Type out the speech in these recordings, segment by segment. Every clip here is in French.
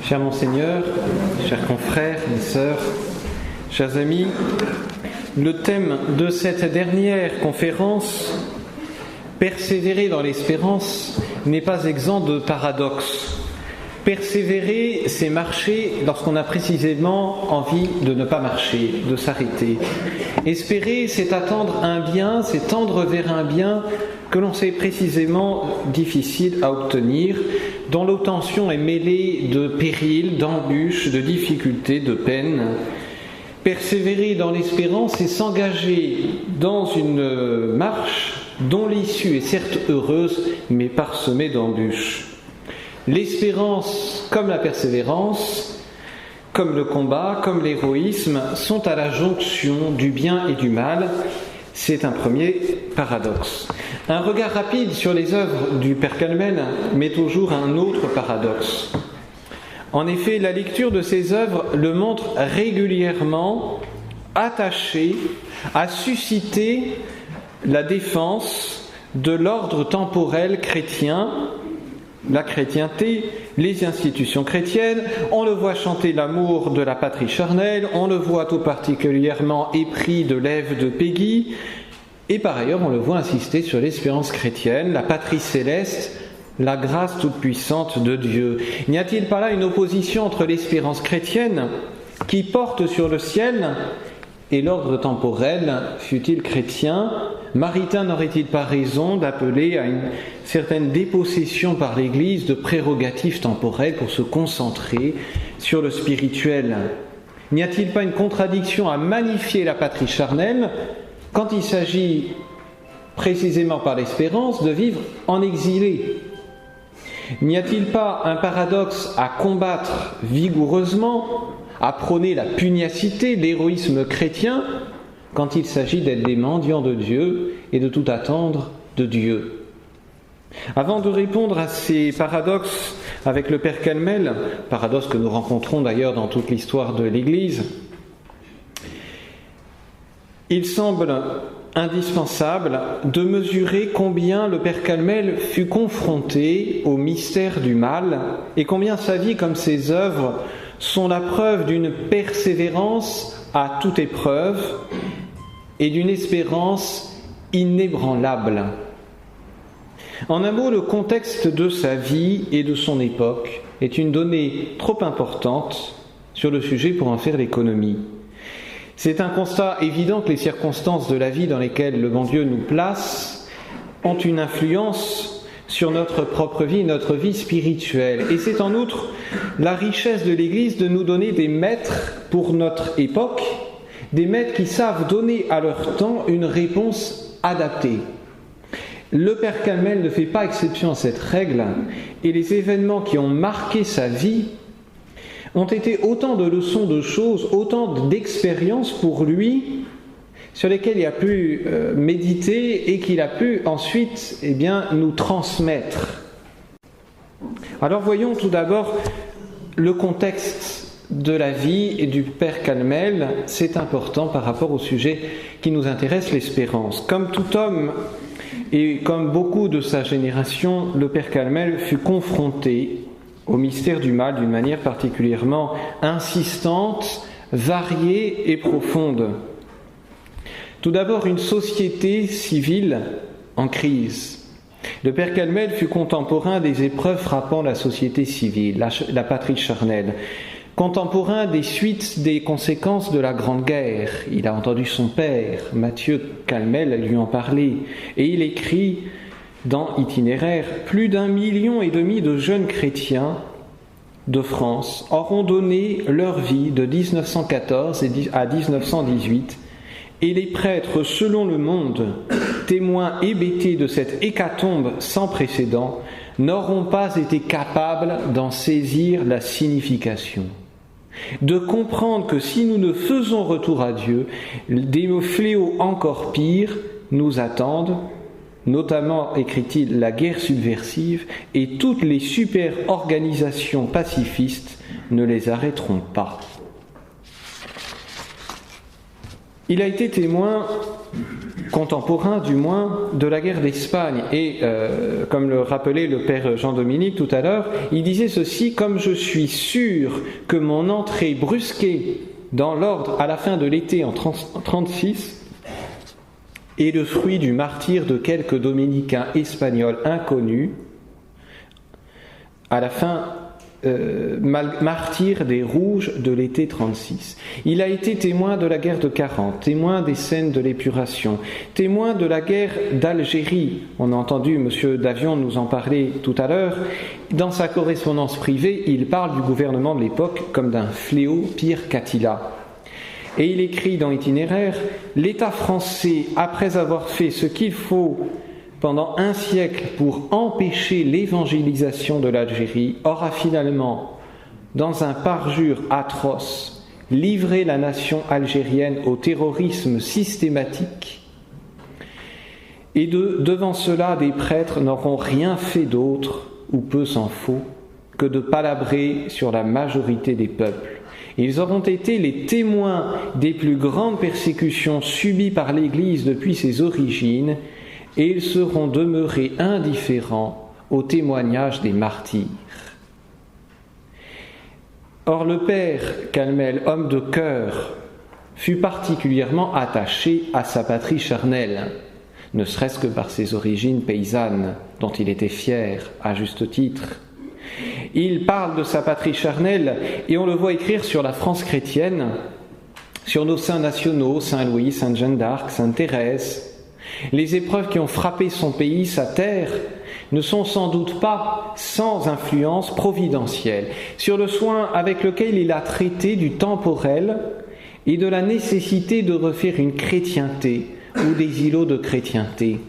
Cher Monseigneur, chers confrères et sœurs, chers amis, le thème de cette dernière conférence, persévérer dans l'espérance, n'est pas exempt de paradoxes. Persévérer, c'est marcher lorsqu'on a précisément envie de ne pas marcher, de s'arrêter. Espérer, c'est attendre un bien, c'est tendre vers un bien que l'on sait précisément difficile à obtenir, dont l'obtention est mêlée de périls, d'embûches, de difficultés, de peines. Persévérer dans l'espérance, c'est s'engager dans une marche dont l'issue est certes heureuse, mais parsemée d'embûches. L'espérance, comme la persévérance, comme le combat, comme l'héroïsme, sont à la jonction du bien et du mal. C'est un premier paradoxe. Un regard rapide sur les œuvres du Père Calmel met toujours un autre paradoxe. En effet, la lecture de ces œuvres le montre régulièrement attaché à susciter la défense de l'ordre temporel chrétien, la chrétienté, les institutions chrétiennes. On le voit chanter l'amour de la patrie charnelle, on le voit tout particulièrement épris de l'Ève de Péguy, et par ailleurs on le voit insister sur l'espérance chrétienne, la patrie céleste, la grâce toute-puissante de Dieu. N'y a-t-il pas là une opposition entre l'espérance chrétienne qui porte sur le ciel et l'ordre temporel, fût-il chrétien? Maritain n'aurait-il pas raison d'appeler à une certaine dépossession par l'Église de prérogatives temporelles pour se concentrer sur le spirituel? N'y a-t-il pas une contradiction à magnifier la patrie charnelle quand il s'agit, précisément par l'espérance, de vivre en exilé? N'y a-t-il pas un paradoxe à combattre vigoureusement, à prôner la pugnacité, l'héroïsme chrétien, quand il s'agit d'être des mendiants de Dieu et de tout attendre de Dieu? Avant de répondre à ces paradoxes avec le Père Calmel, paradoxe que nous rencontrons d'ailleurs dans toute l'histoire de l'Église, il semble indispensable de mesurer combien le Père Calmel fut confronté au mystère du mal et combien sa vie comme ses œuvres sont la preuve d'une persévérance à toute épreuve et d'une espérance inébranlable. En un mot, le contexte de sa vie et de son époque est une donnée trop importante sur le sujet pour en faire l'économie. C'est un constat évident que les circonstances de la vie dans lesquelles le bon Dieu nous place ont une influence sur notre propre vie, notre vie spirituelle. Et c'est en outre la richesse de l'Église de nous donner des maîtres pour notre époque, des maîtres qui savent donner à leur temps une réponse adaptée. Le Père Calmel ne fait pas exception à cette règle, et les événements qui ont marqué sa vie ont été autant de leçons de choses, autant d'expériences pour lui, sur lesquelles il a pu méditer et qu'il a pu ensuite nous transmettre. Alors voyons tout d'abord le contexte de la vie et du Père Calmel. C'est important par rapport au sujet qui nous intéresse, l'espérance. Comme tout homme et comme beaucoup de sa génération, le Père Calmel fut confronté au mystère du mal d'une manière particulièrement insistante, variée et profonde. Tout d'abord, une société civile en crise. Le Père Calmel fut contemporain des épreuves frappant la société civile, la patrie charnelle, contemporain des suites, des conséquences de la Grande Guerre. Il a entendu son père, Mathieu Calmel, lui en parler, et il écrit dans Itinéraire, plus d'1,5 million de jeunes chrétiens de France auront donné leur vie de 1914 à 1918, et les prêtres, selon Le Monde, témoins hébétés de cette hécatombe sans précédent, n'auront pas été capables d'en saisir la signification. De comprendre que si nous ne faisons retour à Dieu, des fléaux encore pires nous attendent, notamment, écrit-il, la guerre subversive, et toutes les super-organisations pacifistes ne les arrêteront pas. Il a été témoin contemporain du moins de la guerre d'Espagne. Et comme le rappelait le père Jean-Dominique tout à l'heure, il disait ceci: comme je suis sûr que mon entrée brusquée dans l'ordre à la fin de l'été en 1936 est le fruit du martyre de quelques dominicains espagnols inconnus, à la fin martyr des Rouges de l'été 36. Il a été témoin de la guerre de 40, témoin des scènes de l'épuration, témoin de la guerre d'Algérie. On a entendu M. Davion nous en parler tout à l'heure. Dans sa correspondance privée, il parle du gouvernement de l'époque comme d'un fléau pire qu'Attila. Et il écrit dans Itinéraire: l'État français, après avoir fait ce qu'il faut pendant un siècle pour empêcher l'évangélisation de l'Algérie, aura finalement, dans un parjure atroce, livré la nation algérienne au terrorisme systématique. Et devant cela, des prêtres n'auront rien fait d'autre, ou peu s'en faut, que de palabrer sur la majorité des peuples. Ils auront été les témoins des plus grandes persécutions subies par l'Église depuis ses origines, et ils seront demeurés indifférents au témoignage des martyrs. Or, le père Calmel, homme de cœur, fut particulièrement attaché à sa patrie charnelle, ne serait-ce que par ses origines paysannes, dont il était fier, à juste titre. Il parle de sa patrie charnelle, et on le voit écrire sur la France chrétienne, sur nos saints nationaux, Saint Louis, Sainte Jeanne d'Arc, Sainte Thérèse. Les épreuves qui ont frappé son pays, sa terre, ne sont sans doute pas sans influence providentielle sur le soin avec lequel il a traité du temporel et de la nécessité de refaire une chrétienté ou des îlots de chrétienté.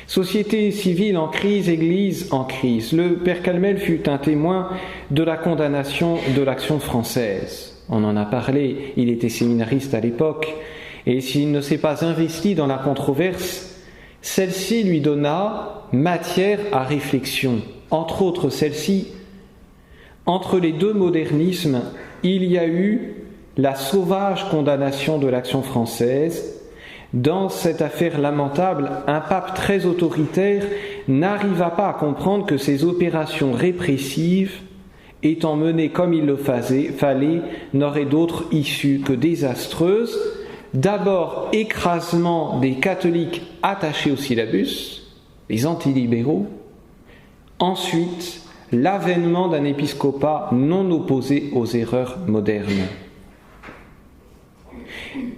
Société civile en crise, Église en crise. Le père Calmel fut un témoin de la condamnation de l'Action française. On en a parlé, il était séminariste à l'époque. Et s'il ne s'est pas investi dans la controverse, celle-ci lui donna matière à réflexion. Entre autres, celle-ci, entre les deux modernismes, il y a eu la sauvage condamnation de l'Action française. Dans cette affaire lamentable, un pape très autoritaire n'arriva pas à comprendre que ces opérations répressives, étant menées comme il le fallait, n'auraient d'autre issue que désastreuse. D'abord, écrasement des catholiques attachés au syllabus, les antilibéraux. Ensuite, l'avènement d'un épiscopat non opposé aux erreurs modernes.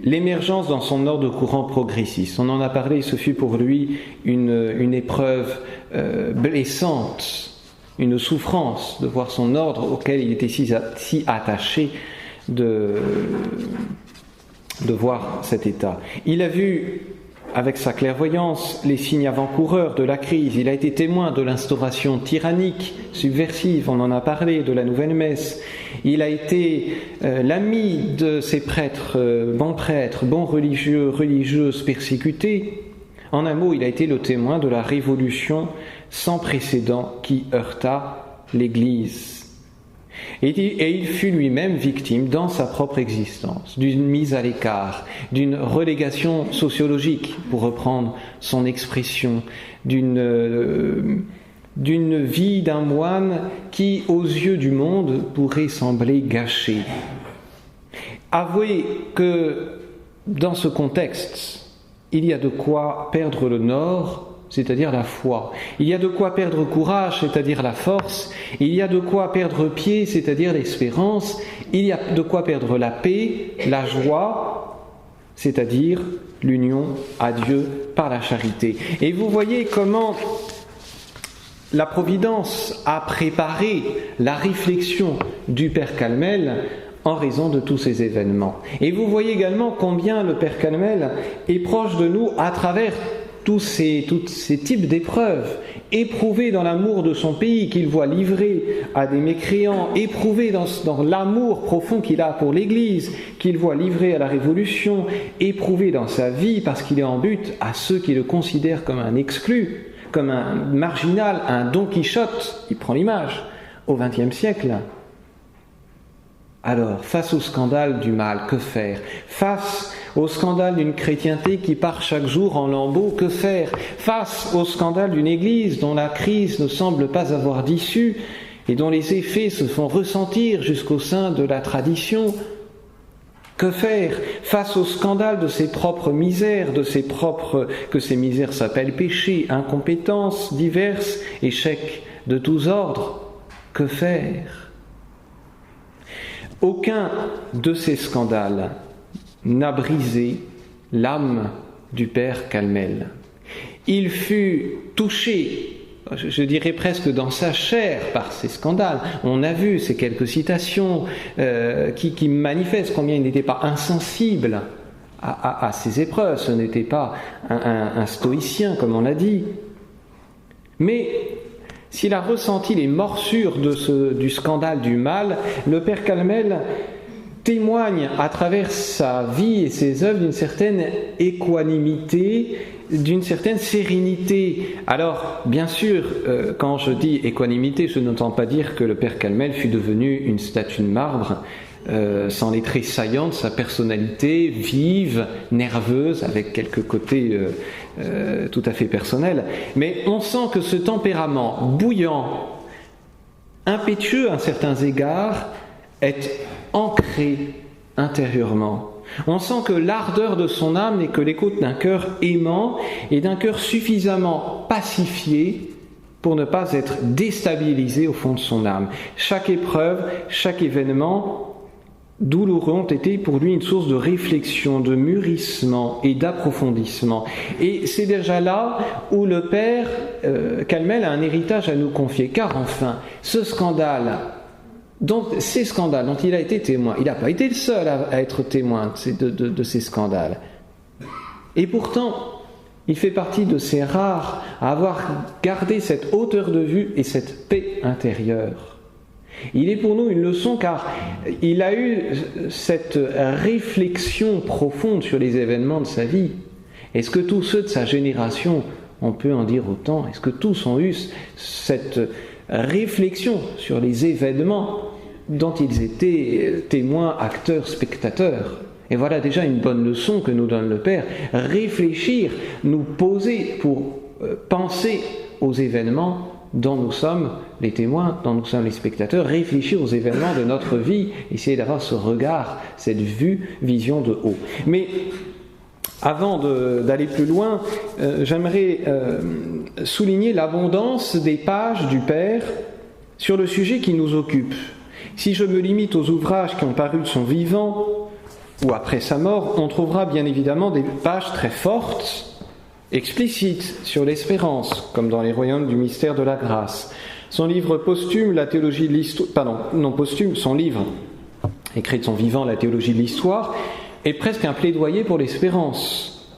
L'émergence dans son ordre de courant progressiste. On en a parlé, ce fut pour lui une épreuve blessante, une souffrance de voir son ordre auquel il était si attaché de voir cet état. Il a vu avec sa clairvoyance les signes avant-coureurs de la crise. Il a été témoin de l'instauration tyrannique, subversive, on en a parlé, de la nouvelle messe. Il a été l'ami de ces prêtres, bons religieux, religieuses persécutés. En un mot, il a été le témoin de la révolution sans précédent qui heurta l'Église. Et il fut lui-même victime dans sa propre existence d'une mise à l'écart, d'une relégation sociologique, pour reprendre son expression, d'une vie d'un moine qui, aux yeux du monde, pourrait sembler gâchée. Avouez que dans ce contexte, il y a de quoi perdre le nord, c'est-à-dire la foi. Il y a de quoi perdre courage, c'est-à-dire la force. Il y a de quoi perdre pied, c'est-à-dire l'espérance. Il y a de quoi perdre la paix, la joie, c'est-à-dire l'union à Dieu par la charité. Et vous voyez comment la Providence a préparé la réflexion du Père Calmel en raison de tous ces événements. Et vous voyez également combien le Père Calmel est proche de nous à travers tous ces types d'épreuves, éprouvé dans l'amour de son pays qu'il voit livré à des mécréants, éprouvé dans l'amour profond qu'il a pour l'Église, qu'il voit livré à la Révolution, éprouvé dans sa vie parce qu'il est en but à ceux qui le considèrent comme un exclu, comme un marginal, un Don Quichotte, il prend l'image, au XXe siècle. Alors, face au scandale du mal, que faire ? Face au scandale d'une chrétienté qui part chaque jour en lambeaux, que faire? Face au scandale d'une Église dont la crise ne semble pas avoir d'issue et dont les effets se font ressentir jusqu'au sein de la tradition, que faire face au scandale de ses propres misères, que ces misères s'appellent péchés, incompétences diverses, échecs de tous ordres? Que faire? Aucun de ces scandales n'a brisé l'âme du père Calmel. Il fut touché, je dirais presque dans sa chair, par ces scandales. On a vu ces quelques citations qui manifestent combien il n'était pas insensible à ces épreuves. Ce n'était pas un stoïcien, comme on l'a dit. Mais s'il a ressenti les morsures du scandale du mal, le père Calmel témoigne à travers sa vie et ses œuvres d'une certaine équanimité, d'une certaine sérénité. Alors, bien sûr, quand je dis équanimité, je n'entends pas dire que le père Calmel fut devenu une statue de marbre, sans les traits saillants de sa personnalité, vive, nerveuse, avec quelques côtés tout à fait personnels. Mais on sent que ce tempérament bouillant, impétueux à certains égards, est ancré intérieurement. On sent que l'ardeur de son âme n'est que l'écoute d'un cœur aimant et d'un cœur suffisamment pacifié pour ne pas être déstabilisé au fond de son âme. Chaque épreuve, chaque événement douloureux ont été pour lui une source de réflexion, de mûrissement et d'approfondissement. Et c'est déjà là où le père Calmel a un héritage à nous confier. Car enfin, ces scandales dont il a été témoin, il n'a pas été le seul à être témoin de ces scandales. Et pourtant, il fait partie de ces rares à avoir gardé cette hauteur de vue et cette paix intérieure. Il est pour nous une leçon car il a eu cette réflexion profonde sur les événements de sa vie. Est-ce que tous ceux de sa génération, on peut en dire autant, est-ce que tous ont eu cette réflexion sur les événements dont ils étaient témoins, acteurs, spectateurs? Et voilà déjà une bonne leçon que nous donne le Père. Réfléchir, nous poser pour penser aux événements dont nous sommes les témoins, dont nous sommes les spectateurs, réfléchir aux événements de notre vie, essayer d'avoir ce regard, cette vision de haut. Mais avant d'aller plus loin, j'aimerais souligner l'abondance des pages du Père sur le sujet qui nous occupe. Si je me limite aux ouvrages qui ont paru de son vivant ou après sa mort, on trouvera bien évidemment des pages très fortes, explicites sur l'espérance, comme dans les royaumes du mystère de la grâce. Son livre posthume, la théologie de l'histoire, son livre écrit de son vivant, la théologie de l'histoire, est presque un plaidoyer pour l'espérance.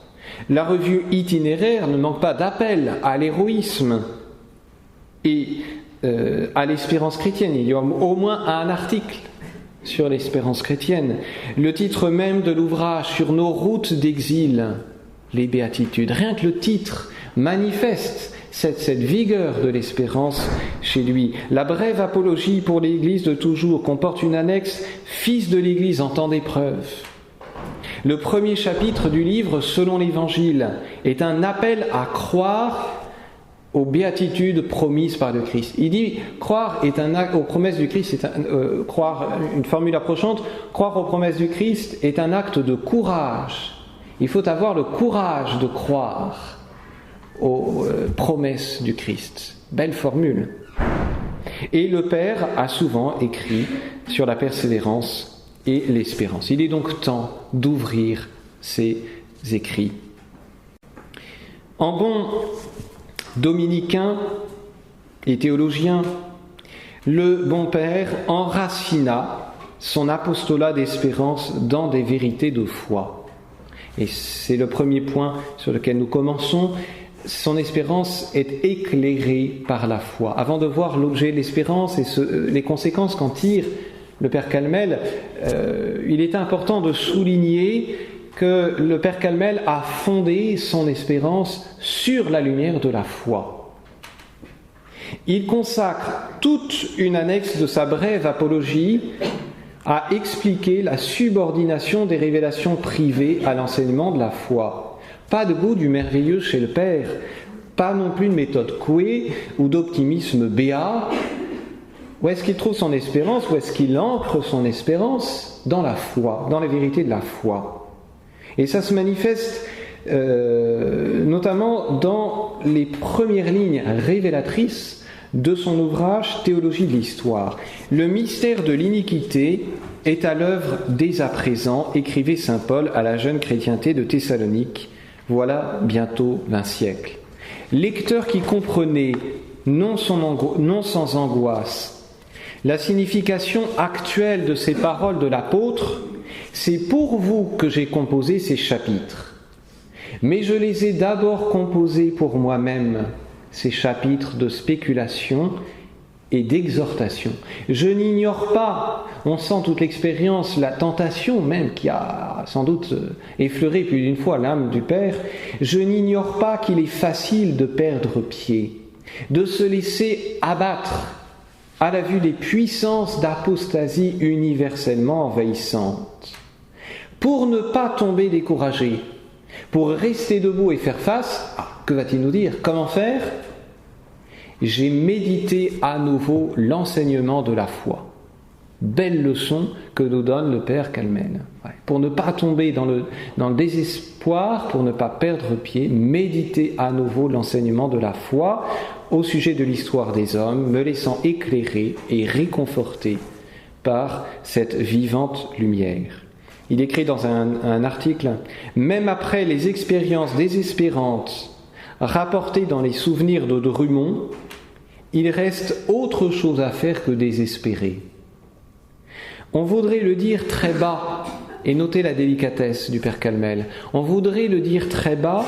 La revue itinéraire ne manque pas d'appel à l'héroïsme et à l'espérance chrétienne. Il y a au moins un article sur l'espérance chrétienne. Le titre même de l'ouvrage, Sur nos routes d'exil, les béatitudes. Rien que le titre manifeste cette vigueur de l'espérance chez lui. La brève apologie pour l'Église de toujours comporte une annexe « Fils de l'Église en temps d'épreuve ». Le premier chapitre du livre, selon l'Évangile, est un appel à croire aux béatitudes promises par le Christ. Il dit croire est un acte aux promesses du Christ, croire, une formule approchante, croire aux promesses du Christ est un acte de courage. Il faut avoir le courage de croire aux promesses du Christ. Belle formule. Et le Père a souvent écrit sur la persévérance et l'espérance. Il est donc temps d'ouvrir ces écrits. En bon dominicain et théologien, le bon Père enracina son apostolat d'espérance dans des vérités de foi. Et c'est le premier point sur lequel nous commençons. Son espérance est éclairée par la foi. Avant de voir l'objet de l'espérance et les conséquences qu'en tire le Père Calmel, il est important de souligner que le Père Calmel a fondé son espérance sur la lumière de la foi. Il consacre toute une annexe de sa brève apologie à expliquer la subordination des révélations privées à l'enseignement de la foi. Pas de goût du merveilleux chez le Père, pas non plus de méthode Coué ou d'optimisme béat. Où est-ce qu'il trouve son espérance? Où est-ce qu'il ancre son espérance? Dans la foi, dans la vérité de la foi. Et ça se manifeste notamment dans les premières lignes révélatrices de son ouvrage Théologie de l'Histoire. Le mystère de l'iniquité est à l'œuvre dès à présent, écrivait saint Paul à la jeune chrétienté de Thessalonique, voilà bientôt 20 siècles. Lecteur qui comprenait, non sans angoisse, la signification actuelle de ces paroles de l'apôtre, c'est pour vous que j'ai composé ces chapitres. Mais je les ai d'abord composés pour moi-même, ces chapitres de spéculation et d'exhortation. Je n'ignore pas, on sent toute l'expérience, la tentation même qui a sans doute effleuré plus d'une fois l'âme du Père, je n'ignore pas qu'il est facile de perdre pied, de se laisser abattre à la vue des puissances d'apostasie universellement envahissantes. Pour ne pas tomber découragé, pour rester debout et faire face, que va-t-il nous dire? Comment faire? J'ai médité à nouveau l'enseignement de la foi. Belle leçon que nous donne le Père Calmel. Pour ne pas tomber dans le désespoir, pour ne pas perdre pied, méditer à nouveau l'enseignement de la foi au sujet de l'histoire des hommes, me laissant éclairer et réconforter par cette vivante lumière. Il écrit dans un article « Même après les expériences désespérantes rapportées dans les souvenirs de Drummond, il reste autre chose à faire que désespérer. On voudrait le dire très bas, et notez la délicatesse du Père Calmel, on voudrait le dire très bas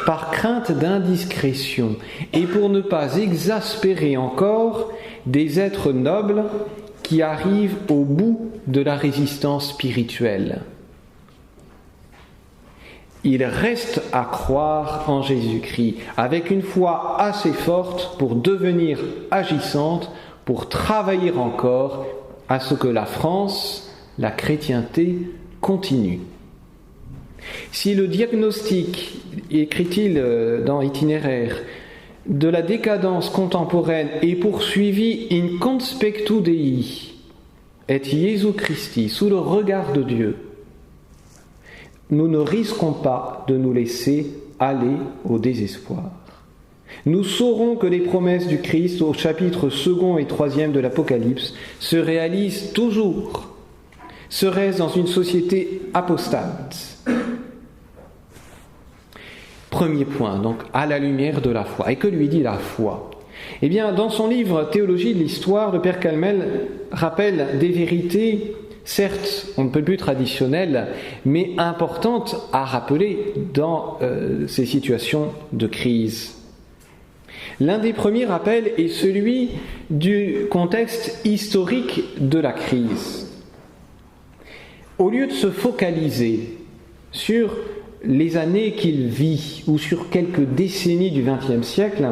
par crainte d'indiscrétion et pour ne pas exaspérer encore des êtres nobles qui arrivent au bout de la résistance spirituelle. Il reste à croire en Jésus-Christ, avec une foi assez forte pour devenir agissante, pour travailler encore à ce que la France, la chrétienté, continue. Si le diagnostic, écrit-il dans Itinéraire, de la décadence contemporaine est poursuivi in conspectu Dei, et Jésus Christi, sous le regard de Dieu, nous ne risquons pas de nous laisser aller au désespoir. Nous saurons que les promesses du Christ au chapitre 2 et 3 de l'Apocalypse se réalisent toujours. Serait-ce dans une société apostate? Premier point, donc, à la lumière de la foi. Et que lui dit la foi? Eh bien, dans son livre Théologie de l'Histoire, le Père Calmel rappelle des vérités, certes, on ne peut plus traditionnelles, mais importantes à rappeler dans ces situations de crise. L'un des premiers rappels est celui du contexte historique de la crise. Au lieu de se focaliser sur les années qu'il vit ou sur quelques décennies du XXe siècle,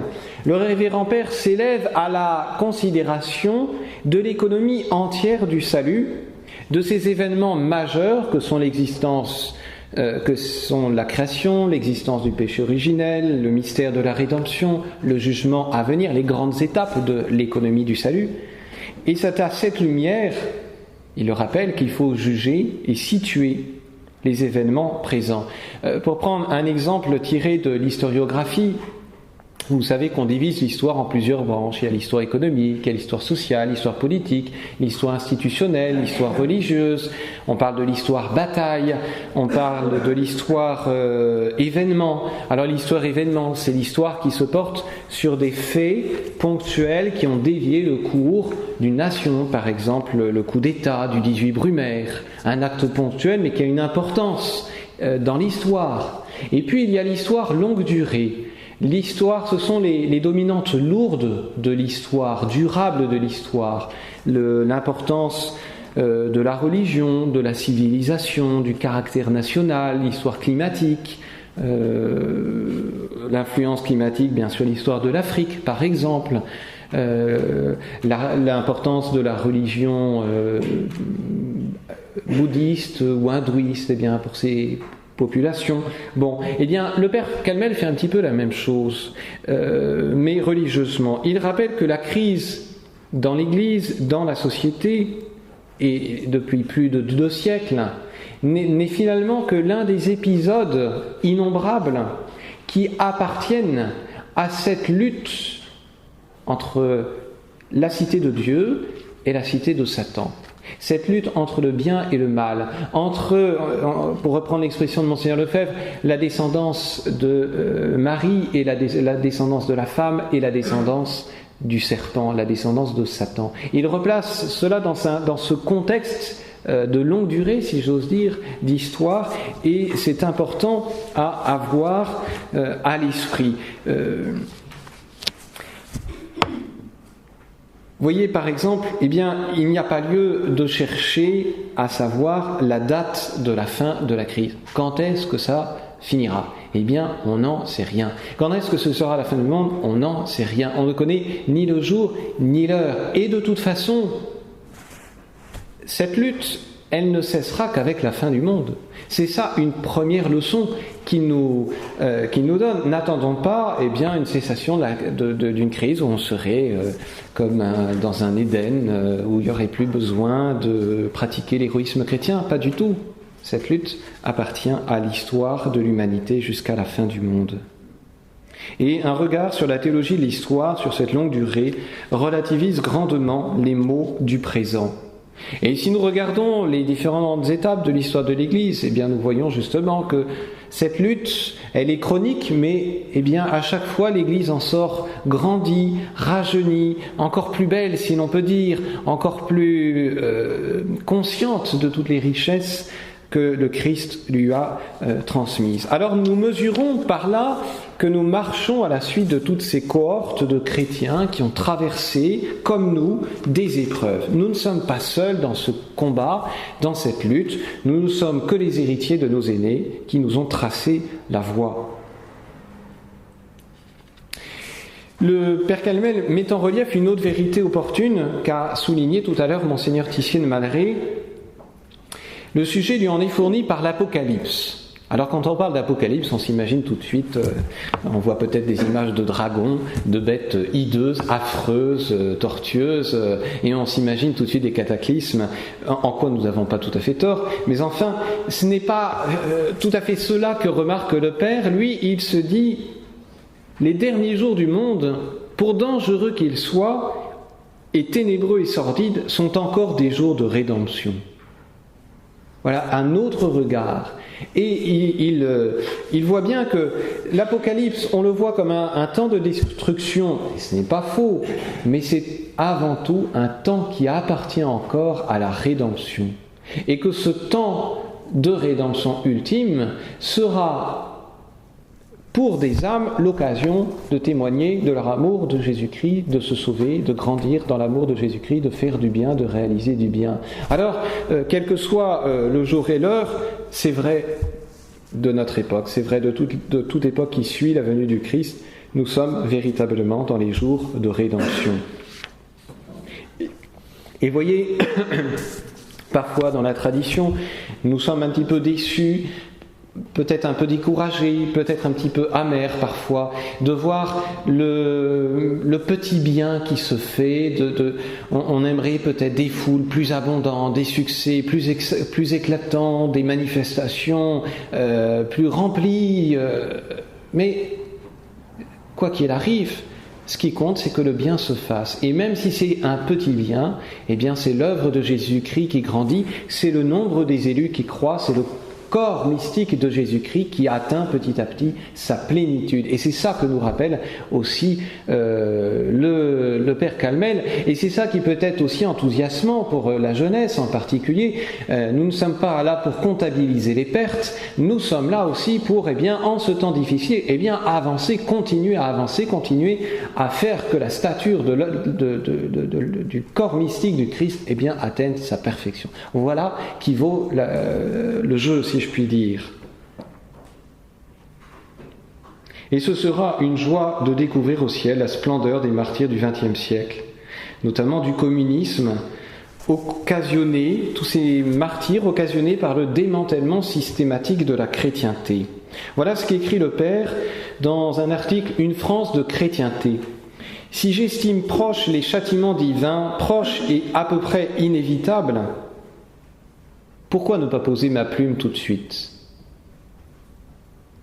le révérend Père s'élève à la considération de l'économie entière du salut, de ces événements majeurs que sont la création, l'existence du péché originel, le mystère de la rédemption, le jugement à venir, les grandes étapes de l'économie du salut. Et c'est à cette lumière, il le rappelle, qu'il faut juger et situer les événements présents. Pour prendre un exemple tiré de l'historiographie, vous savez qu'on divise l'histoire en plusieurs branches. Il y a l'histoire économique, il y a l'histoire sociale, l'histoire politique, l'histoire institutionnelle, l'histoire religieuse. On parle de l'histoire bataille, on parle de l'histoire événement. Alors l'histoire événement, c'est l'histoire qui se porte sur des faits ponctuels qui ont dévié le cours d'une nation. Par exemple, le coup d'État du 18 Brumaire, un acte ponctuel mais qui a une importance dans l'histoire. Et puis il y a l'histoire longue durée. L'histoire, ce sont les dominantes lourdes de l'histoire, durables de l'histoire, l'importance de la religion, de la civilisation, du caractère national, l'histoire climatique, l'influence climatique, bien sûr l'histoire de l'Afrique par exemple, l'importance de la religion bouddhistes ou hindouistes, eh bien, pour ces populations. Bon, eh bien, le père Calmel fait un petit peu la même chose, mais religieusement. Il rappelle que la crise dans l'Église, dans la société, et depuis plus de 2 siècles, n'est finalement que l'un des épisodes innombrables qui appartiennent à cette lutte entre la cité de Dieu et la cité de Satan. Cette lutte entre le bien et le mal, entre, pour reprendre l'expression de Monseigneur Lefebvre, la descendance de Marie et la descendance de la femme et la descendance du serpent, la descendance de Satan. Il replace cela dans ce contexte de longue durée, si j'ose dire, d'histoire, et c'est important à avoir à l'esprit. Voyez par exemple, eh bien, il n'y a pas lieu de chercher à savoir la date de la fin de la crise. Quand est-ce que ça finira ? Eh bien, on n'en sait rien. Quand est-ce que ce sera la fin du monde ? On n'en sait rien. On ne connaît ni le jour ni l'heure. Et de toute façon, cette lutte, elle ne cessera qu'avec la fin du monde. C'est ça une première leçon qu'il nous donne. N'attendons pas une cessation d'une crise où on serait comme dans un Éden, où il n'y aurait plus besoin de pratiquer l'héroïsme chrétien. Pas du tout. Cette lutte appartient à l'histoire de l'humanité jusqu'à la fin du monde. Et un regard sur la théologie de l'histoire, sur cette longue durée, relativise grandement les maux du présent. Et si nous regardons les différentes étapes de l'histoire de l'Église, eh bien nous voyons justement que cette lutte, elle est chronique, mais à chaque fois l'Église en sort grandie, rajeunie, encore plus belle si l'on peut dire, encore plus consciente de toutes les richesses que le Christ lui a transmises. Alors nous mesurons par là que nous marchons à la suite de toutes ces cohortes de chrétiens qui ont traversé, comme nous, des épreuves. Nous ne sommes pas seuls dans ce combat, dans cette lutte. Nous ne sommes que les héritiers de nos aînés qui nous ont tracé la voie. Le Père Calmel met en relief une autre vérité opportune qu'a souligné tout à l'heure Monseigneur Tissier de Malray. Le sujet lui en est fourni par l'Apocalypse. Alors quand on parle d'Apocalypse, on s'imagine tout de suite, on voit peut-être des images de dragons, de bêtes hideuses, affreuses, tortueuses, et on s'imagine tout de suite des cataclysmes, en quoi nous n'avons pas tout à fait tort. Mais enfin, ce n'est pas tout à fait cela que remarque le Père. Lui, il se dit, les derniers jours du monde, pour dangereux qu'ils soient, et ténébreux et sordides, sont encore des jours de rédemption. Voilà un autre regard. Et il voit bien que l'Apocalypse, on le voit comme un temps de destruction. Et ce n'est pas faux, mais c'est avant tout un temps qui appartient encore à la rédemption. Et que ce temps de rédemption ultime sera pour des âmes l'occasion de témoigner de leur amour de Jésus-Christ, de se sauver, de grandir dans l'amour de Jésus-Christ, de faire du bien, de réaliser du bien. Alors, quel que soit le jour et l'heure, c'est vrai de notre époque, c'est vrai de toute époque qui suit la venue du Christ, nous sommes véritablement dans les jours de rédemption. Et voyez, parfois dans la tradition, nous sommes un petit peu déçus, peut-être un peu découragé, peut-être un petit peu amer parfois, de voir le petit bien qui se fait, on aimerait peut-être des foules plus abondantes, des succès plus éclatants, des manifestations plus remplies, mais quoi qu'il arrive, ce qui compte, c'est que le bien se fasse. Et même si c'est un petit bien, eh bien c'est l'œuvre de Jésus-Christ qui grandit, c'est le nombre des élus qui croient, c'est le corps mystique de Jésus-Christ qui atteint petit à petit sa plénitude. Et c'est ça que nous rappelle aussi le Père Calmel. Et c'est ça qui peut être aussi enthousiasmant pour la jeunesse en particulier. Nous ne sommes pas là pour comptabiliser les pertes. Nous sommes là aussi pour, en ce temps difficile, avancer, continuer à avancer, continuer à faire que la stature du corps mystique du Christ, atteigne sa perfection. Voilà qui vaut le jeu, si je puis dire. Et ce sera une joie de découvrir au ciel la splendeur des martyrs du XXe siècle, notamment du communisme, tous ces martyrs occasionnés par le démantèlement systématique de la chrétienté. Voilà ce qu'écrit le Père dans un article « Une France de chrétienté ». Si j'estime proches les châtiments divins, proches et à peu près inévitables, pourquoi ne pas poser ma plume tout de suite ?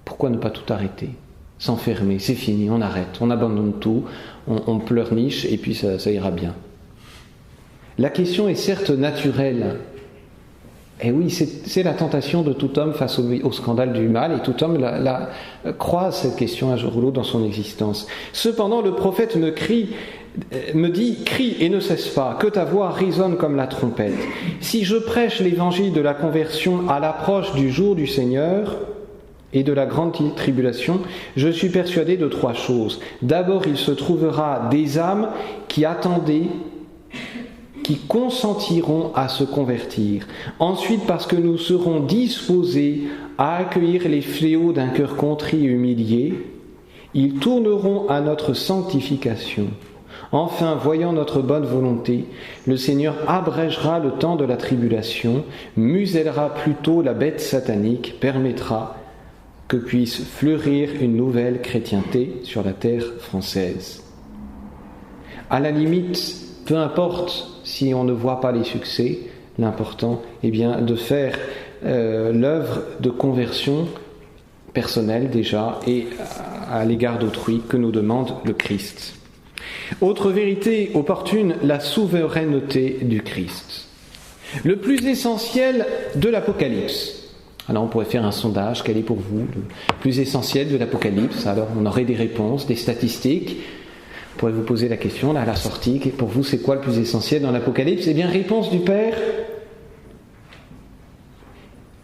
Pourquoi ne pas tout arrêter ? S'enfermer, c'est fini, on arrête, on abandonne tout, on pleurniche et puis ça ira bien. La question est certes naturelle. Et oui, c'est la tentation de tout homme face au scandale du mal, et tout homme croise cette question un jour ou l'autre dans son existence. Cependant, le prophète me dit, crie et ne cesse pas, que ta voix résonne comme la trompette. Si je prêche l'évangile de la conversion à l'approche du jour du Seigneur et de la grande tribulation, je suis persuadé de 3 choses. D'abord, il se trouvera des âmes qui attendaient, qui consentiront à se convertir. Ensuite, parce que nous serons disposés à accueillir les fléaux d'un cœur contrit et humilié, ils tourneront à notre sanctification. Enfin, voyant notre bonne volonté, le Seigneur abrégera le temps de la tribulation, musellera plutôt la bête satanique, permettra que puisse fleurir une nouvelle chrétienté sur la terre française. À la limite, peu importe si on ne voit pas les succès, l'important est bien de faire l'œuvre de conversion personnelle déjà et à l'égard d'autrui que nous demande le Christ. Autre vérité opportune, la souveraineté du Christ. Le plus essentiel de l'Apocalypse. Alors on pourrait faire un sondage, quel est pour vous le plus essentiel de l'Apocalypse ? Alors on aurait des réponses, des statistiques. On pourrait vous poser la question là, à la sortie, pour vous c'est quoi le plus essentiel dans l'Apocalypse ? Eh bien, réponse du Père,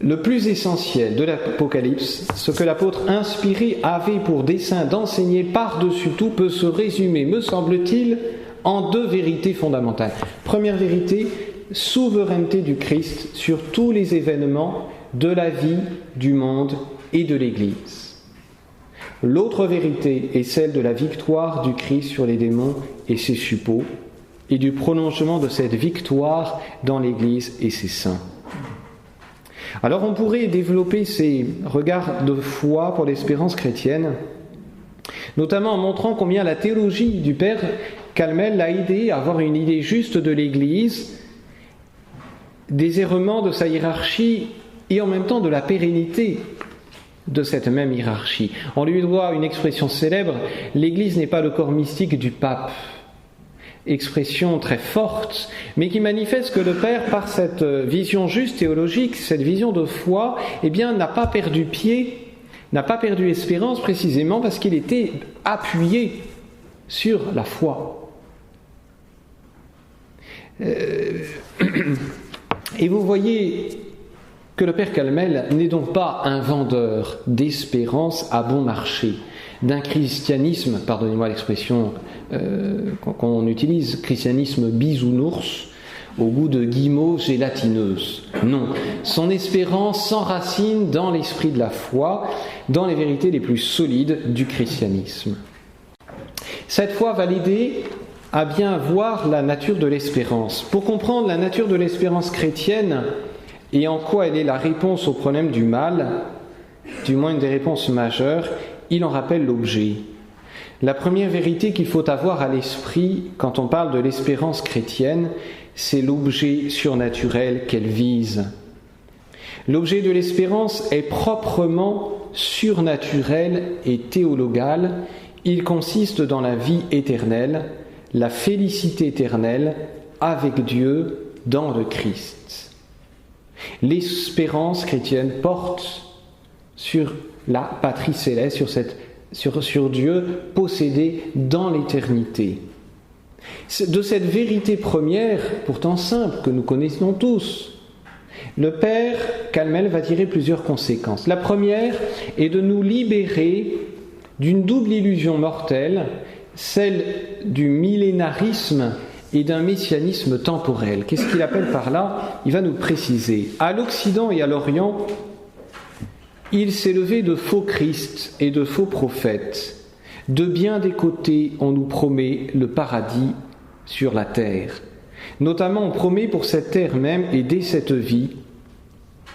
le plus essentiel de l'Apocalypse, ce que l'apôtre inspiré avait pour dessein d'enseigner par-dessus tout, peut se résumer, me semble-t-il, en 2 vérités fondamentales. Première vérité, souveraineté du Christ sur tous les événements de la vie, du monde et de l'Église. L'autre vérité est celle de la victoire du Christ sur les démons et ses suppôts, et du prolongement de cette victoire dans l'Église et ses saints. Alors on pourrait développer ces regards de foi pour l'espérance chrétienne, notamment en montrant combien la théologie du Père Calmel l'a aidé à avoir une idée juste de l'Église, des errements de sa hiérarchie et en même temps de la pérennité de cette même hiérarchie. On lui doit une expression célèbre, l'Église n'est pas le corps mystique du pape. Expression très forte, mais qui manifeste que le Père, par cette vision juste théologique, cette vision de foi, eh bien, n'a pas perdu pied, n'a pas perdu espérance, précisément parce qu'il était appuyé sur la foi. Et vous voyez que le Père Calmel n'est donc pas un vendeur d'espérance à bon marché, d'un christianisme, pardonnez-moi l'expression qu'on utilise, christianisme bisounours, au goût de guimauve gélatineuse. Non, son espérance s'enracine dans l'esprit de la foi, dans les vérités les plus solides du christianisme. Cette foi va l'aider à bien voir la nature de l'espérance. Pour comprendre la nature de l'espérance chrétienne et en quoi elle est la réponse au problème du mal, du moins une des réponses majeures, il en rappelle l'objet. La première vérité qu'il faut avoir à l'esprit quand on parle de l'espérance chrétienne, c'est l'objet surnaturel qu'elle vise. L'objet de l'espérance est proprement surnaturel et théologal. Il consiste dans la vie éternelle, la félicité éternelle avec Dieu dans le Christ. L'espérance chrétienne porte sur la patrie céleste, sur Dieu possédé dans l'éternité. De cette vérité première, pourtant simple, que nous connaissons tous, le Père Calmel va tirer plusieurs conséquences. La première est de nous libérer d'une double illusion mortelle, celle du millénarisme et d'un messianisme temporel. Qu'est-ce qu'il appelle par là ? Il va nous préciser. À l'Occident et à l'Orient, il s'est levé de faux Christ et de faux prophètes. De bien des côtés, on nous promet le paradis sur la terre. Notamment, on promet pour cette terre même et dès cette vie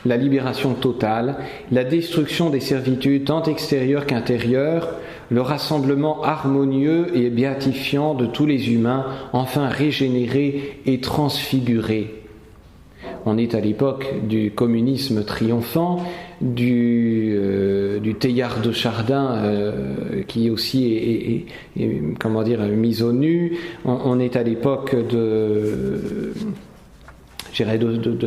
la libération totale, la destruction des servitudes tant extérieures qu'intérieures, le rassemblement harmonieux et béatifiant de tous les humains, enfin régénérés et transfigurés. On est à l'époque du communisme triomphant, du Teilhard de Chardin qui aussi est mis au nu. On est à l'époque de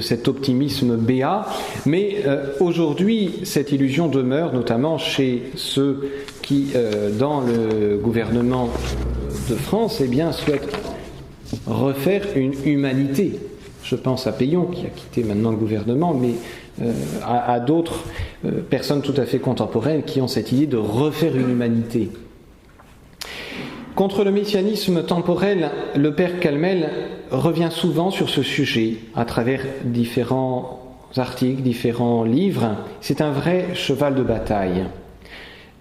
cet optimisme béat, mais aujourd'hui cette illusion demeure, notamment chez ceux qui, dans le gouvernement de France, souhaitent refaire une humanité. Je pense à Péillon qui a quitté maintenant le gouvernement, mais à d'autres personnes tout à fait contemporaines qui ont cette idée de refaire une humanité. Contre le messianisme temporel, le père Calmel revient souvent sur ce sujet à travers différents articles, différents livres. C'est un vrai cheval de bataille.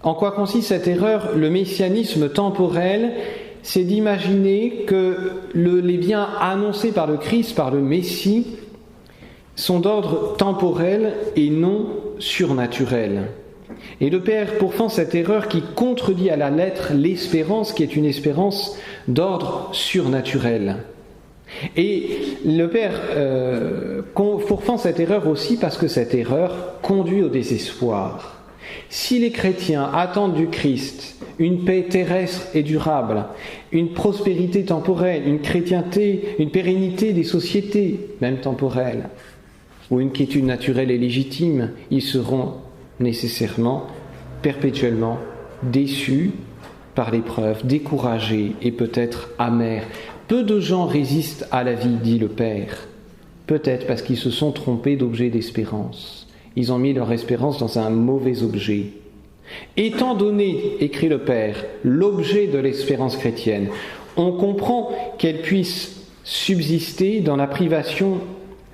En quoi consiste cette erreur ? Le messianisme temporel, c'est d'imaginer que les biens annoncés par le Christ, par le Messie, sont d'ordre temporel et non surnaturel. Et le Père pourfend cette erreur qui contredit à la lettre l'espérance, qui est une espérance d'ordre surnaturel. Et le Père pourfend cette erreur aussi parce que cette erreur conduit au désespoir. Si les chrétiens attendent du Christ une paix terrestre et durable, une prospérité temporelle, une chrétienté, une pérennité des sociétés, même temporelles, ou une quiétude naturelle et légitime, ils seront nécessairement, perpétuellement déçus par l'épreuve, découragés et peut-être amers. Peu de gens résistent à la vie, dit le Père, peut-être parce qu'ils se sont trompés d'objet d'espérance. Ils ont mis leur espérance dans un mauvais objet. Étant donné, écrit le Père, l'objet de l'espérance chrétienne, on comprend qu'elle puisse subsister dans la privation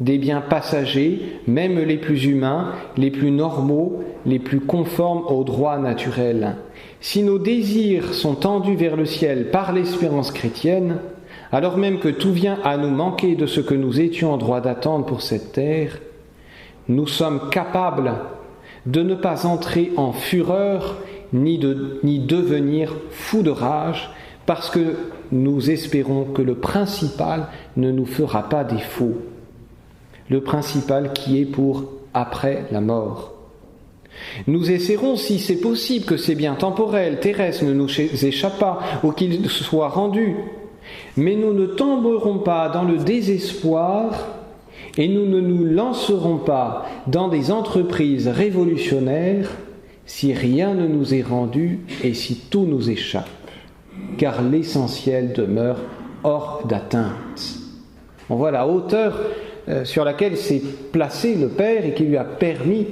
des biens passagers, même les plus humains, les plus normaux, les plus conformes au droit naturel. Si nos désirs sont tendus vers le ciel par l'espérance chrétienne, alors même que tout vient à nous manquer de ce que nous étions en droit d'attendre pour cette terre, nous sommes capables de ne pas entrer en fureur ni devenir fous de rage, parce que nous espérons que le principal ne nous fera pas défaut. Le principal qui est pour après la mort. Nous essaierons, si c'est possible, que ces biens temporels, terrestres ne nous échappent pas ou qu'ils soient rendus, mais nous ne tomberons pas dans le désespoir et nous ne nous lancerons pas dans des entreprises révolutionnaires si rien ne nous est rendu et si tout nous échappe, car l'essentiel demeure hors d'atteinte. On voit la hauteur sur laquelle s'est placé le Père et qui lui a permis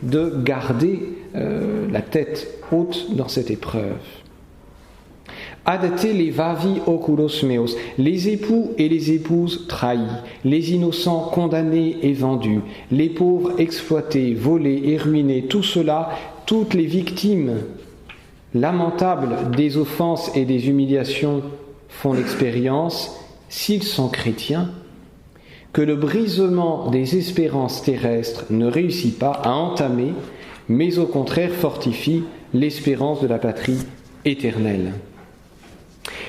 de garder la tête haute dans cette épreuve. Ad te levavi oculos meos, les époux et les épouses trahis, les innocents condamnés et vendus, les pauvres exploités, volés et ruinés, tout cela, toutes les victimes lamentables des offenses et des humiliations font l'expérience, s'ils sont chrétiens, que le brisement des espérances terrestres ne réussit pas à entamer, mais au contraire fortifie l'espérance de la patrie éternelle.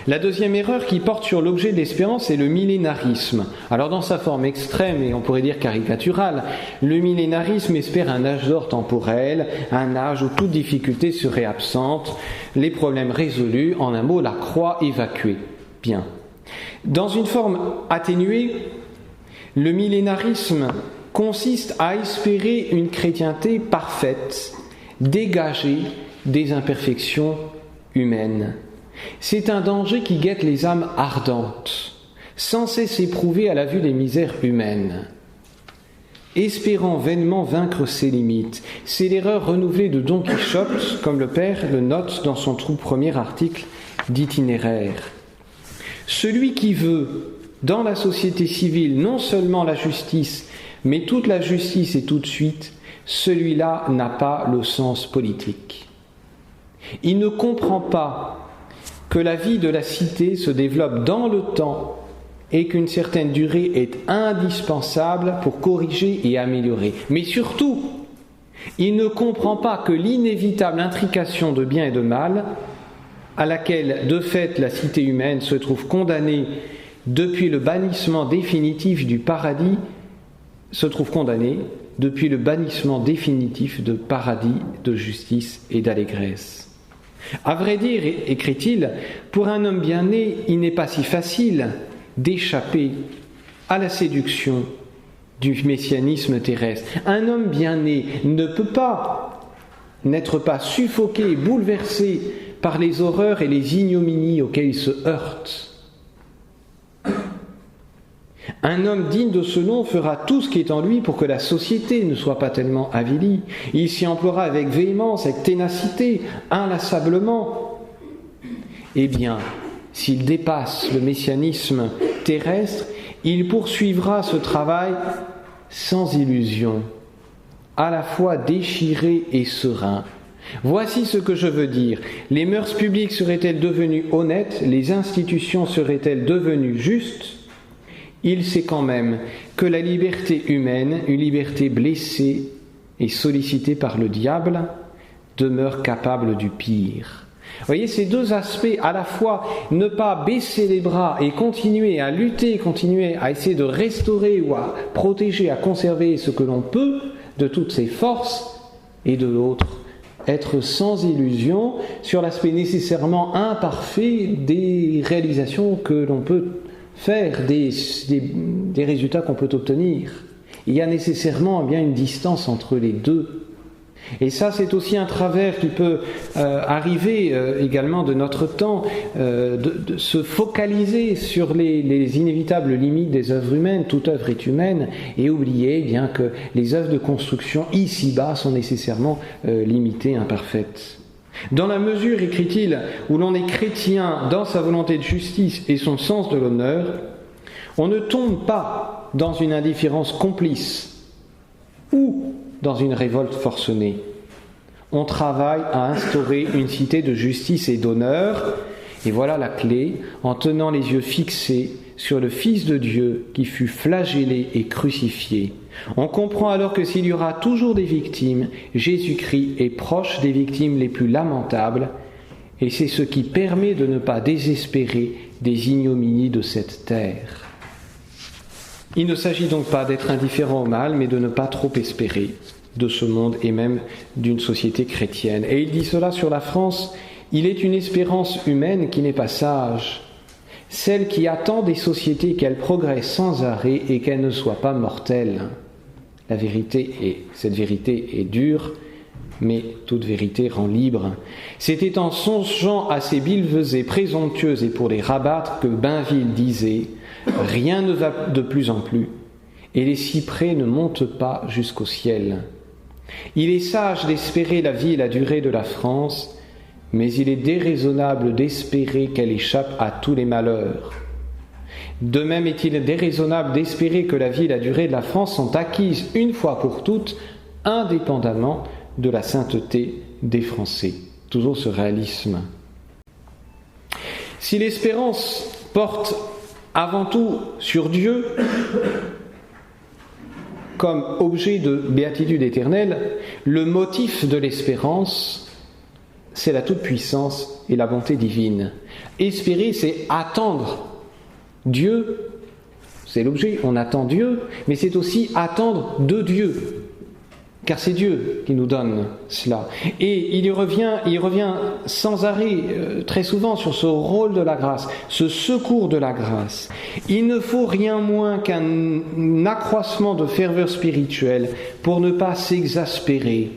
La deuxième erreur qui porte sur l'objet de l'espérance est le millénarisme. Alors dans sa forme extrême et on pourrait dire caricaturale, le millénarisme espère un âge d'or temporel, un âge où toute difficulté serait absente, les problèmes résolus, en un mot la croix évacuée. Bien. Dans une forme atténuée, le millénarisme consiste à espérer une chrétienté parfaite, dégagée des imperfections humaines. C'est un danger qui guette les âmes ardentes, sans cesse éprouvées à la vue des misères humaines. Espérant vainement vaincre ses limites, c'est l'erreur renouvelée de Don Quichotte, comme le Père le note dans son tout premier article d'itinéraire. Celui qui veut, dans la société civile, non seulement la justice, mais toute la justice et tout de suite, celui-là n'a pas le sens politique. Il ne comprend pas que la vie de la cité se développe dans le temps et qu'une certaine durée est indispensable pour corriger et améliorer. Mais surtout, il ne comprend pas que l'inévitable intrication de bien et de mal, à laquelle de fait la cité humaine se trouve condamnée depuis le bannissement définitif du paradis, de paradis, de justice et d'allégresse. À vrai dire, écrit-il, pour un homme bien né, il n'est pas si facile d'échapper à la séduction du messianisme terrestre. Un homme bien né ne peut pas n'être pas suffoqué, bouleversé par les horreurs et les ignominies auxquelles il se heurte. Un homme digne de ce nom fera tout ce qui est en lui pour que la société ne soit pas tellement avilie. Il s'y emploiera avec véhémence, avec ténacité, inlassablement. Eh bien, s'il dépasse le messianisme terrestre, il poursuivra ce travail sans illusion, à la fois déchiré et serein. Voici ce que je veux dire. Les mœurs publiques seraient-elles devenues honnêtes? Les institutions seraient-elles devenues justes? Il sait quand même que la liberté humaine, une liberté blessée et sollicitée par le diable, demeure capable du pire. Vous voyez, ces deux aspects, à la fois ne pas baisser les bras et continuer à lutter, continuer à essayer de restaurer ou à protéger, à conserver ce que l'on peut de toutes ses forces, et de l'autre, être sans illusion sur l'aspect nécessairement imparfait des réalisations que l'on peut faire, des résultats qu'on peut obtenir. Il y a nécessairement bien une distance entre les deux. Et ça, c'est aussi un travers qui peut arriver également de notre temps, de se focaliser sur les inévitables limites des œuvres humaines. Toute œuvre est humaine, et oublier bien que les œuvres de construction ici-bas sont nécessairement limitées, imparfaites. Dans la mesure, écrit-il, où l'on est chrétien dans sa volonté de justice et son sens de l'honneur, on ne tombe pas dans une indifférence complice ou dans une révolte forcenée. On travaille à instaurer une cité de justice et d'honneur, et voilà la clé, en tenant les yeux fixés sur le Fils de Dieu qui fut flagellé et crucifié. On comprend alors que s'il y aura toujours des victimes, Jésus-Christ est proche des victimes les plus lamentables, et c'est ce qui permet de ne pas désespérer des ignominies de cette terre. Il ne s'agit donc pas d'être indifférent au mal, mais de ne pas trop espérer de ce monde et même d'une société chrétienne. Et il dit cela sur la France: il est une espérance humaine qui n'est pas sage, celle qui attend des sociétés qu'elles progressent sans arrêt et qu'elles ne soient pas mortelles. Cette vérité est dure, mais toute vérité rend libre. C'était en songeant à ces billevesées présomptueuses et pour les rabattre que Bainville disait: rien ne va de plus en plus, et les cyprès ne montent pas jusqu'au ciel. Il est sage d'espérer la vie et la durée de la France, mais il est déraisonnable d'espérer qu'elle échappe à tous les malheurs. De même est-il déraisonnable d'espérer que la vie et la durée de la France sont acquises une fois pour toutes, indépendamment de la sainteté des Français. Toujours ce réalisme. Si l'espérance porte avant tout sur Dieu, comme objet de béatitude éternelle, le motif de l'espérance, c'est la toute-puissance et la bonté divine. Espérer, c'est attendre Dieu, c'est l'objet, on attend Dieu, mais c'est aussi attendre de Dieu, car c'est Dieu qui nous donne cela. Et il revient sans arrêt, très souvent, sur ce rôle de la grâce, ce secours de la grâce. Il ne faut rien moins qu'un accroissement de ferveur spirituelle pour ne pas s'exaspérer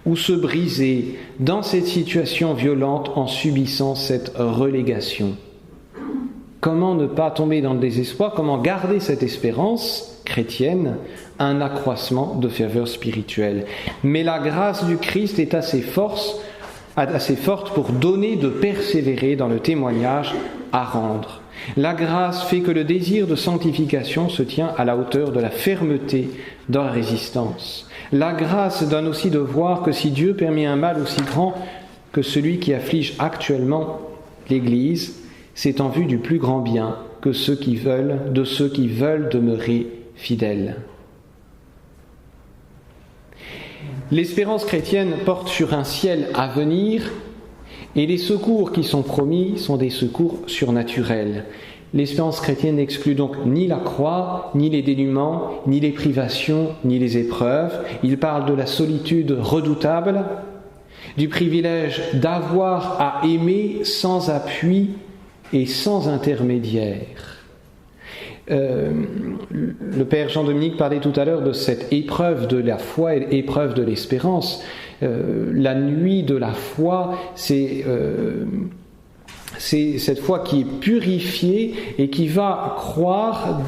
ou se briser dans cette situation violente en subissant cette relégation. Comment ne pas tomber dans le désespoir? Comment garder cette espérance chrétienne? Un accroissement de ferveur spirituelle. Mais la grâce du Christ est assez forte pour donner de persévérer dans le témoignage à rendre. La grâce fait que le désir de sanctification se tient à la hauteur de la fermeté dans la résistance. La grâce donne aussi de voir que si Dieu permet un mal aussi grand que celui qui afflige actuellement l'Église, c'est en vue du plus grand bien de ceux qui veulent demeurer fidèles. L'espérance chrétienne porte sur un ciel à venir et les secours qui sont promis sont des secours surnaturels. L'espérance chrétienne n'exclut donc ni la croix, ni les dénûments, ni les privations, ni les épreuves. Il parle de la solitude redoutable, du privilège d'avoir à aimer sans appui et sans intermédiaire. Le Père Jean-Dominique parlait tout à l'heure de cette épreuve de la foi et l'épreuve de l'espérance. La nuit de la foi, c'est cette foi qui est purifiée et qui va croire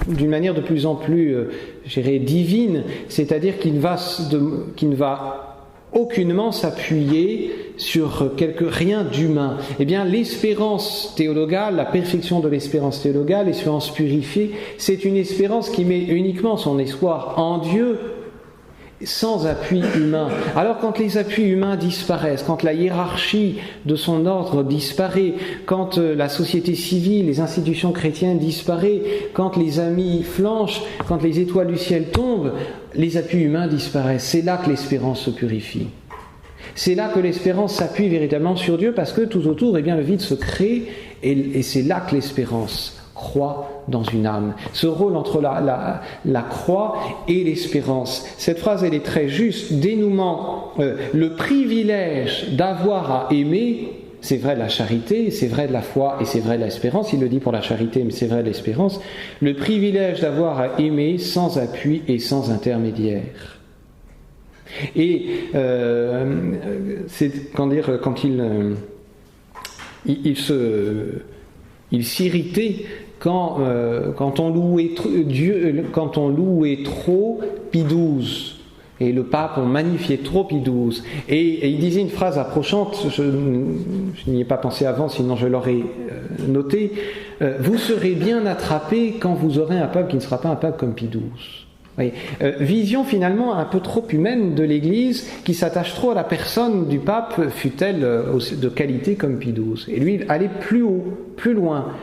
d'une manière de plus en plus, divine, c'est-à-dire qui ne va aucunement s'appuyer sur rien d'humain. Eh bien, l'espérance théologale, la perfection de l'espérance théologale, l'espérance purifiée, c'est une espérance qui met uniquement son espoir en Dieu, sans appui humain. Alors quand les appuis humains disparaissent, quand la hiérarchie de son ordre disparaît, quand la société civile, les institutions chrétiennes disparaissent, quand les amis flanchent, quand les étoiles du ciel tombent, les appuis humains disparaissent. C'est là que l'espérance se purifie. C'est là que l'espérance s'appuie véritablement sur Dieu, parce que tout autour, le vide se crée, et c'est là que l'espérance croit dans une âme. Ce rôle entre la croix et l'espérance. Cette phrase, elle est très juste. Dénouement, le privilège d'avoir à aimer, c'est vrai de la charité, c'est vrai de la foi et c'est vrai de l'espérance. Il le dit pour la charité, mais c'est vrai de l'espérance. Le privilège d'avoir à aimer sans appui et sans intermédiaire. Et c'est quand il s'irritait quand on louait Dieu, quand on louait trop Pie XII. Et le pape, on magnifiait trop Pie XII. Et il disait une phrase approchante, je n'y ai pas pensé avant, sinon je l'aurais noté. Vous serez bien attrapés quand vous aurez un pape qui ne sera pas un pape comme Pie XII. Oui. Vision finalement un peu trop humaine de l'Église qui s'attache trop à la personne du pape, fût-elle de qualité comme Pie XII. Et lui, aller plus haut, plus loin,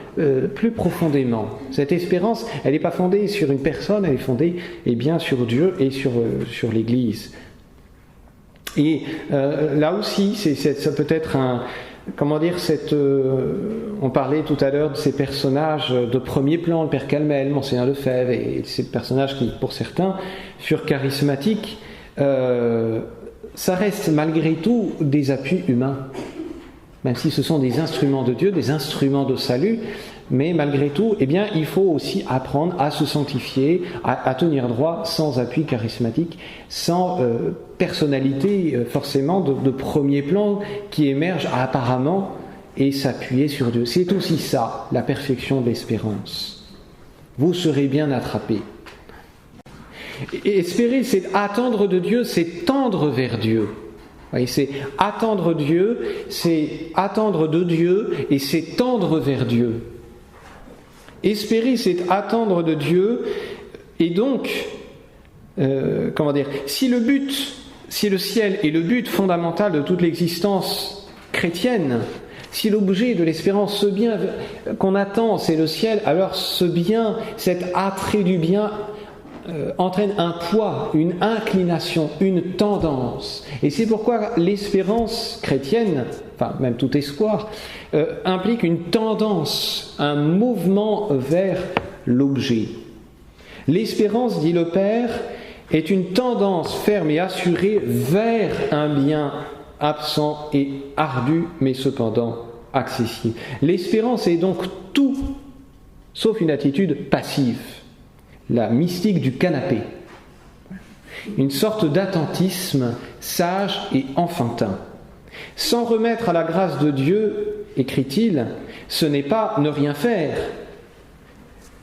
plus profondément. Cette espérance, elle n'est pas fondée sur une personne, elle est fondée sur Dieu et sur l'Église. Et là aussi, ça peut être on parlait tout à l'heure de ces personnages de premier plan, le Père Calmel, Monseigneur Lefebvre, et ces personnages qui, pour certains, furent charismatiques. Ça reste malgré tout des appuis humains, même si ce sont des instruments de Dieu, des instruments de salut, mais malgré tout, il faut aussi apprendre à se sanctifier, à tenir droit sans appui charismatique, sans personnalité forcément de premier plan qui émerge apparemment et s'appuyer sur Dieu. C'est aussi ça, la perfection de l'espérance. Vous serez bien attrapés. Et espérer, c'est attendre de Dieu, c'est tendre vers Dieu. Oui, c'est attendre Dieu, c'est attendre de Dieu et c'est tendre vers Dieu. Espérer, c'est attendre de Dieu, et donc, si le ciel est le but fondamental de toute l'existence chrétienne, si l'objet de l'espérance, ce bien qu'on attend, c'est le ciel, alors ce bien, cet attrait du bien, entraîne un poids, une inclination, une tendance. Et c'est pourquoi l'espérance chrétienne, enfin même tout espoir, implique une tendance, un mouvement vers l'objet. L'espérance, dit le Père, est une tendance ferme et assurée vers un bien absent et ardu, mais cependant accessible. L'espérance est donc tout, sauf une attitude passive. La mystique du canapé. Une sorte d'attentisme sage et enfantin. Sans remettre à la grâce de Dieu, écrit-il, ce n'est pas ne rien faire.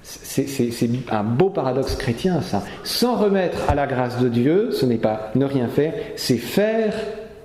C'est un beau paradoxe chrétien, ça. Sans remettre à la grâce de Dieu, ce n'est pas ne rien faire, c'est faire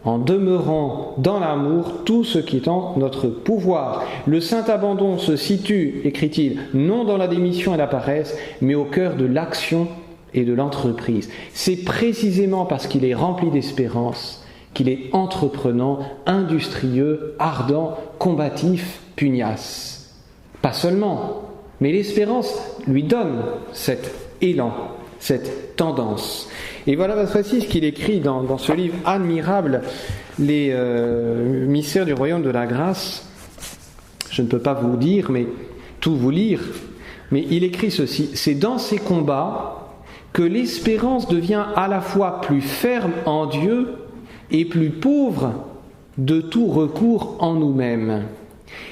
en demeurant dans l'amour tout ce qui est en notre pouvoir. Le saint abandon se situe, écrit-il, non dans la démission et la paresse, mais au cœur de l'action et de l'entreprise. C'est précisément parce qu'il est rempli d'espérance qu'il est entreprenant, industrieux, ardent, combatif, pugnace. Pas seulement, Mais l'espérance lui donne cet élan, cette tendance. Et voilà cette fois-ci ce qu'il écrit dans ce livre admirable, Les mystères du royaume de la grâce. Je ne peux pas vous dire, mais tout vous lire, mais il écrit ceci: c'est dans ces combats que l'espérance devient à la fois plus ferme en Dieu et plus pauvre de tout recours en nous-mêmes.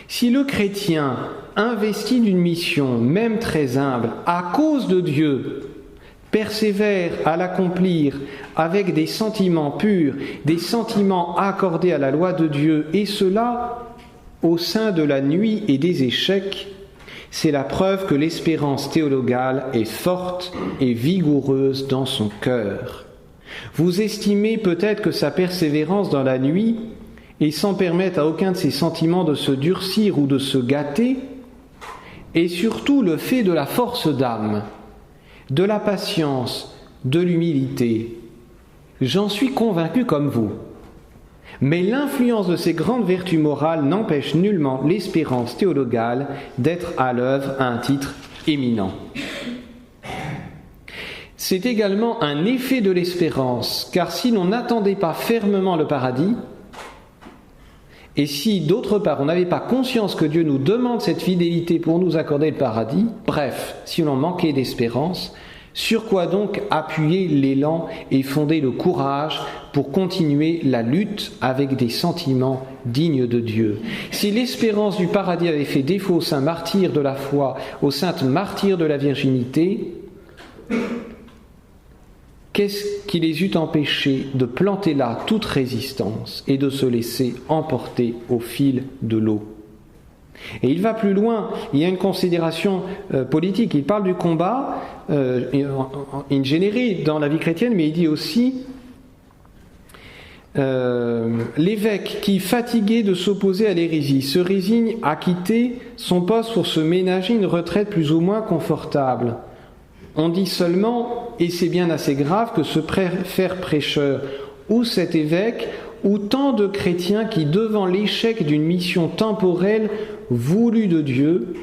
Si le chrétien, investi d'une mission, même très humble, à cause de Dieu, persévère à l'accomplir avec des sentiments purs, des sentiments accordés à la loi de Dieu, et cela au sein de la nuit et des échecs, c'est la preuve que l'espérance théologale est forte et vigoureuse dans son cœur. Vous estimez peut-être que sa persévérance dans la nuit, et sans permettre à aucun de ses sentiments de se durcir ou de se gâter, est surtout le fait de la force d'âme, de la patience, de l'humilité. J'en suis convaincu comme vous. Mais l'influence de ces grandes vertus morales n'empêche nullement l'espérance théologale d'être à l'œuvre à un titre éminent. C'est également un effet de l'espérance, car si l'on n'attendait pas fermement le paradis, et si d'autre part on n'avait pas conscience que Dieu nous demande cette fidélité pour nous accorder le paradis, bref, si l'on manquait d'espérance, sur quoi donc appuyer l'élan et fonder le courage pour continuer la lutte avec des sentiments dignes de Dieu? Si l'espérance du paradis avait fait défaut aux saints martyrs de la foi, aux saintes martyrs de la virginité, qu'est-ce qui les eût empêchés de planter là toute résistance et de se laisser emporter au fil de l'eau? Et il va plus loin, il y a une considération politique, il parle du combat in genere dans la vie chrétienne, mais il dit aussi l'évêque qui, fatigué de s'opposer à l'hérésie, se résigne à quitter son poste pour se ménager une retraite plus ou moins confortable. On dit seulement, et c'est bien assez grave, que ce faire prêcheur ou cet évêque ou tant de chrétiens qui, devant l'échec d'une mission temporelle voulue de Dieu,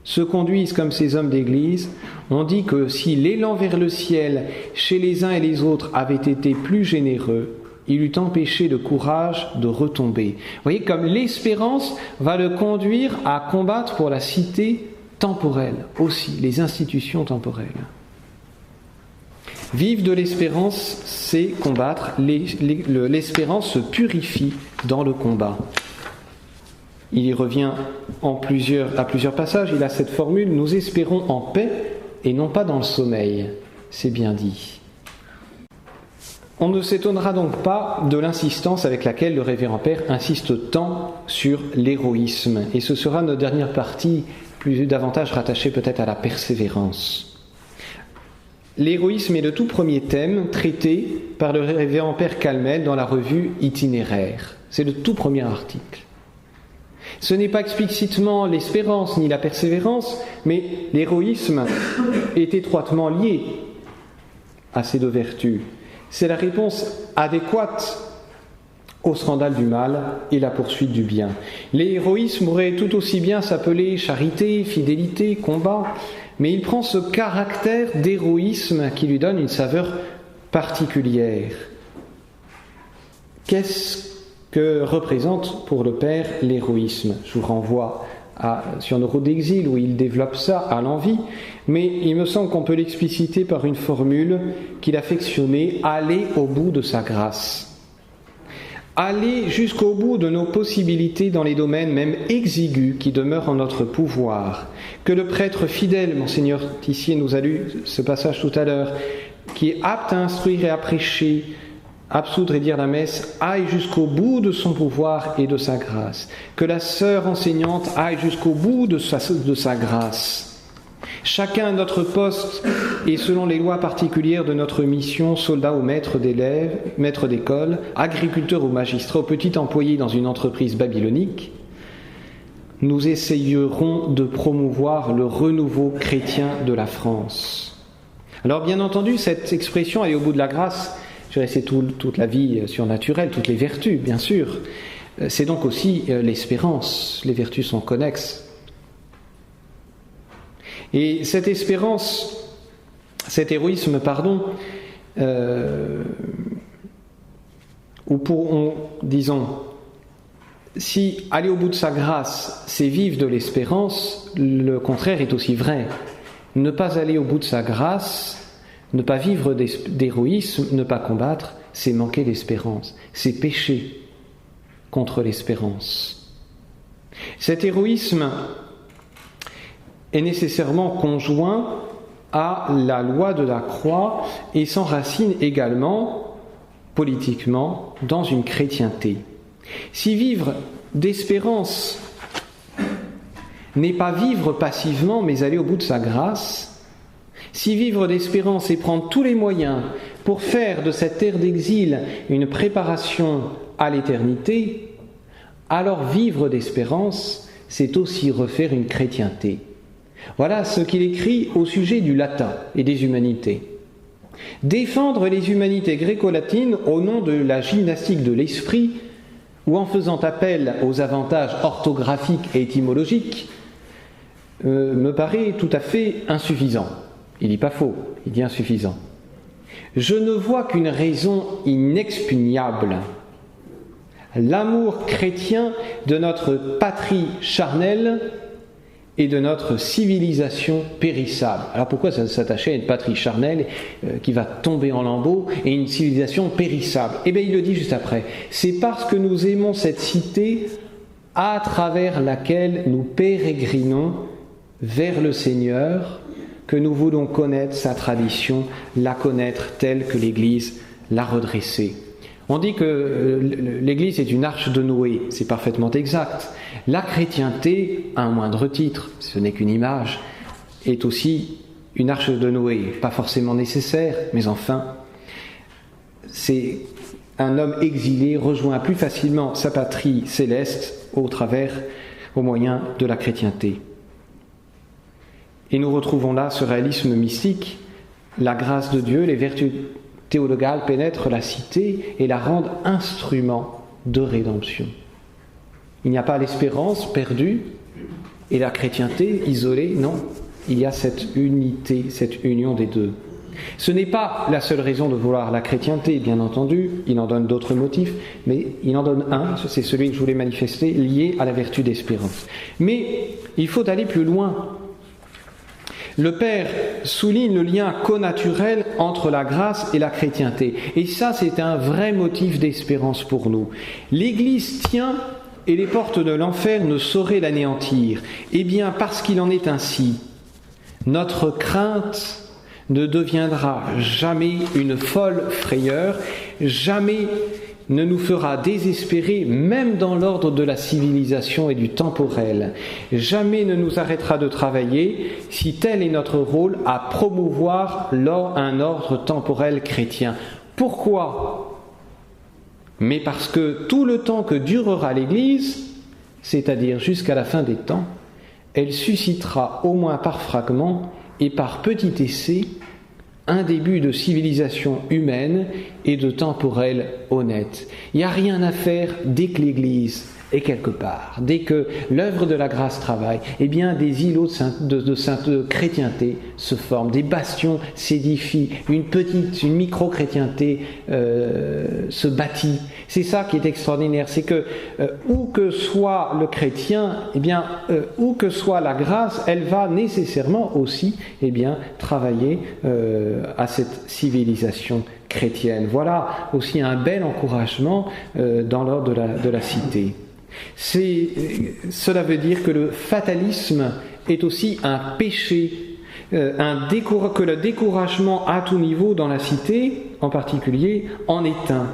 se conduisent comme ces hommes d'église. On dit que si l'élan vers le ciel chez les uns et les autres avait été plus généreux, il eût empêché le courage de retomber. Vous voyez, comme l'espérance va le conduire à combattre pour la cité temporelle aussi, les institutions temporelles. Vivre de l'espérance, c'est combattre. L'espérance se purifie dans le combat. Il y revient à plusieurs passages. Il a cette formule: nous espérons en paix et non pas dans le sommeil. C'est bien dit. On ne s'étonnera donc pas de l'insistance avec laquelle le révérend père insiste tant sur l'héroïsme. Et ce sera notre dernière partie, davantage rattachée peut-être à la persévérance. L'héroïsme est le tout premier thème traité par le révérend père Calmel dans la revue Itinéraire. C'est le tout premier article. Ce n'est pas explicitement l'espérance ni la persévérance, mais l'héroïsme est étroitement lié à ces deux vertus. C'est la réponse adéquate au scandale du mal et la poursuite du bien. L'héroïsme aurait tout aussi bien s'appeler charité, fidélité, combat, mais il prend ce caractère d'héroïsme qui lui donne une saveur particulière. Qu'est-ce que représente pour le Père l'héroïsme? Je vous renvoie sur nos routes d'exil où il développe ça à l'envi, mais il me semble qu'on peut l'expliciter par une formule qu'il affectionnait: aller au bout de sa grâce. Aller jusqu'au bout de nos possibilités dans les domaines même exigus qui demeurent en notre pouvoir. Que le prêtre fidèle, Monseigneur Tissier nous a lu ce passage tout à l'heure, qui est apte à instruire et à prêcher, absoudre et dire la messe, aille jusqu'au bout de son pouvoir et de sa grâce. Que la sœur enseignante aille jusqu'au bout de sa grâce. Chacun à notre poste et selon les lois particulières de notre mission, soldat ou maître d'élèves, maître d'école, agriculteur ou magistrat ou petit employé dans une entreprise babylonique, nous essayerons de promouvoir le renouveau chrétien de la France. Alors bien entendu, cette expression aller au bout de la grâce, je dirais, c'est toute la vie surnaturelle, toutes les vertus, bien sûr. C'est donc aussi l'espérance, les vertus sont connexes. Et cette espérance, cet héroïsme, disons, si aller au bout de sa grâce, c'est vivre de l'espérance, le contraire est aussi vrai. Ne pas aller au bout de sa grâce, ne pas vivre d'héroïsme, ne pas combattre, c'est manquer d'espérance, c'est pécher contre l'espérance. Cet héroïsme est nécessairement conjoint à la loi de la croix et s'enracine également, politiquement, dans une chrétienté. Si vivre d'espérance n'est pas vivre passivement, mais aller au bout de sa grâce, si vivre d'espérance et prendre tous les moyens pour faire de cette terre d'exil une préparation à l'éternité, alors vivre d'espérance, c'est aussi refaire une chrétienté. Voilà ce qu'il écrit au sujet du latin et des humanités. Défendre les humanités gréco-latines au nom de la gymnastique de l'esprit, ou en faisant appel aux avantages orthographiques et étymologiques, me paraît tout à fait insuffisant. Il dit pas faux, il dit insuffisant. Je ne vois qu'une raison inexpugnable. L'amour chrétien de notre patrie charnelle et de notre civilisation périssable. Alors pourquoi s'attacher à une patrie charnelle qui va tomber en lambeaux et une civilisation périssable? Eh bien, il le dit juste après. C'est parce que nous aimons cette cité à travers laquelle nous pérégrinons vers le Seigneur, que nous voulons connaître sa tradition, la connaître telle que l'Église l'a redressée. On dit que l'Église est une arche de Noé, c'est parfaitement exact. La chrétienté, à un moindre titre, ce n'est qu'une image, est aussi une arche de Noé, pas forcément nécessaire, mais enfin, c'est un homme exilé rejoint plus facilement sa patrie céleste au moyen de la chrétienté. Et nous retrouvons là ce réalisme mystique, la grâce de Dieu, les vertus théologales pénètrent la cité et la rendent instrument de rédemption. Il n'y a pas l'espérance perdue et la chrétienté isolée, non. Il y a cette unité, cette union des deux. Ce n'est pas la seule raison de vouloir la chrétienté, bien entendu, il en donne d'autres motifs, mais il en donne un, c'est celui que je voulais manifester, lié à la vertu d'espérance. Mais il faut aller plus loin. Le Père souligne le lien connaturel entre la grâce et la chrétienté. Et ça, c'est un vrai motif d'espérance pour nous. L'Église tient et les portes de l'enfer ne sauraient l'anéantir. Eh bien, parce qu'il en est ainsi, notre crainte ne deviendra jamais une folle frayeur, jamais ne nous fera désespérer, même dans l'ordre de la civilisation et du temporel. Jamais ne nous arrêtera de travailler, si tel est notre rôle, à promouvoir un ordre temporel chrétien. Pourquoi ? Mais parce que tout le temps que durera l'Église, c'est-à-dire jusqu'à la fin des temps, elle suscitera au moins par fragments et par petits essais un début de civilisation humaine et de temporel honnête. Il n'y a rien à faire dès que l'Église est quelque part, dès que l'œuvre de la grâce travaille, eh bien des îlots de chrétienté se forment, des bastions s'édifient, une micro-chrétienté se bâtit. C'est ça qui est extraordinaire, c'est que où que soit le chrétien, eh bien où que soit la grâce, elle va nécessairement aussi travailler à cette civilisation chrétienne. Voilà aussi un bel encouragement dans l'ordre de la cité. Cela veut dire que le fatalisme est aussi un péché, que le découragement à tout niveau dans la cité, en particulier, en est un.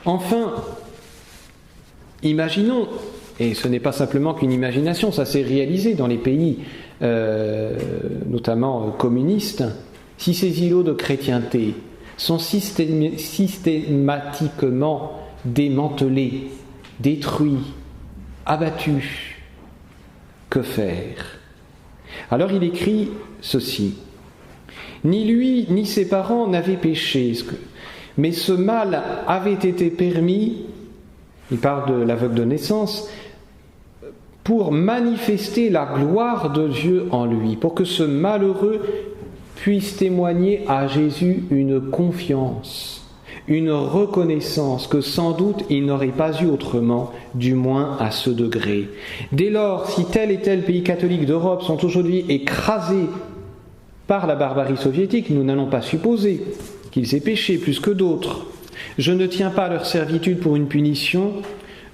Enfin, imaginons, et ce n'est pas simplement qu'une imagination, ça s'est réalisé dans les pays, notamment communistes, si ces îlots de chrétienté sont systématiquement démantelés, détruits, abattus, que faire ? Alors il écrit ceci. Ni lui ni ses parents n'avaient péché, mais ce mal avait été permis, il parle de l'aveugle de naissance, pour manifester la gloire de Dieu en lui, pour que ce malheureux puisse témoigner à Jésus une confiance, une reconnaissance que sans doute il n'aurait pas eu autrement, du moins à ce degré. Dès lors, si tel et tel pays catholiques d'Europe sont aujourd'hui écrasés par la barbarie soviétique, nous n'allons pas supposer qu'ils aient péché plus que d'autres. Je ne tiens pas leur servitude pour une punition,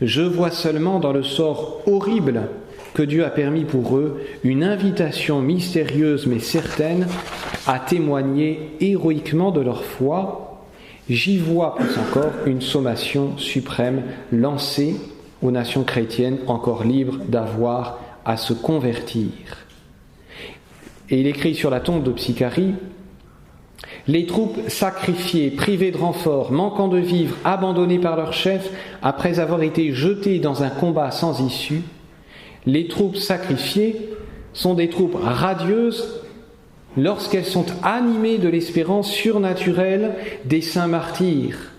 je vois seulement dans le sort horrible que Dieu a permis pour eux une invitation mystérieuse mais certaine à témoigner héroïquement de leur foi. J'y vois plus encore une sommation suprême lancée aux nations chrétiennes encore libres d'avoir à se convertir. Et il écrit sur la tombe de Psicharie: les troupes sacrifiées, privées de renforts, manquant de vivres, abandonnées par leur chef, après avoir été jetées dans un combat sans issue, les troupes sacrifiées sont des troupes radieuses lorsqu'elles sont animées de l'espérance surnaturelle des saints martyrs.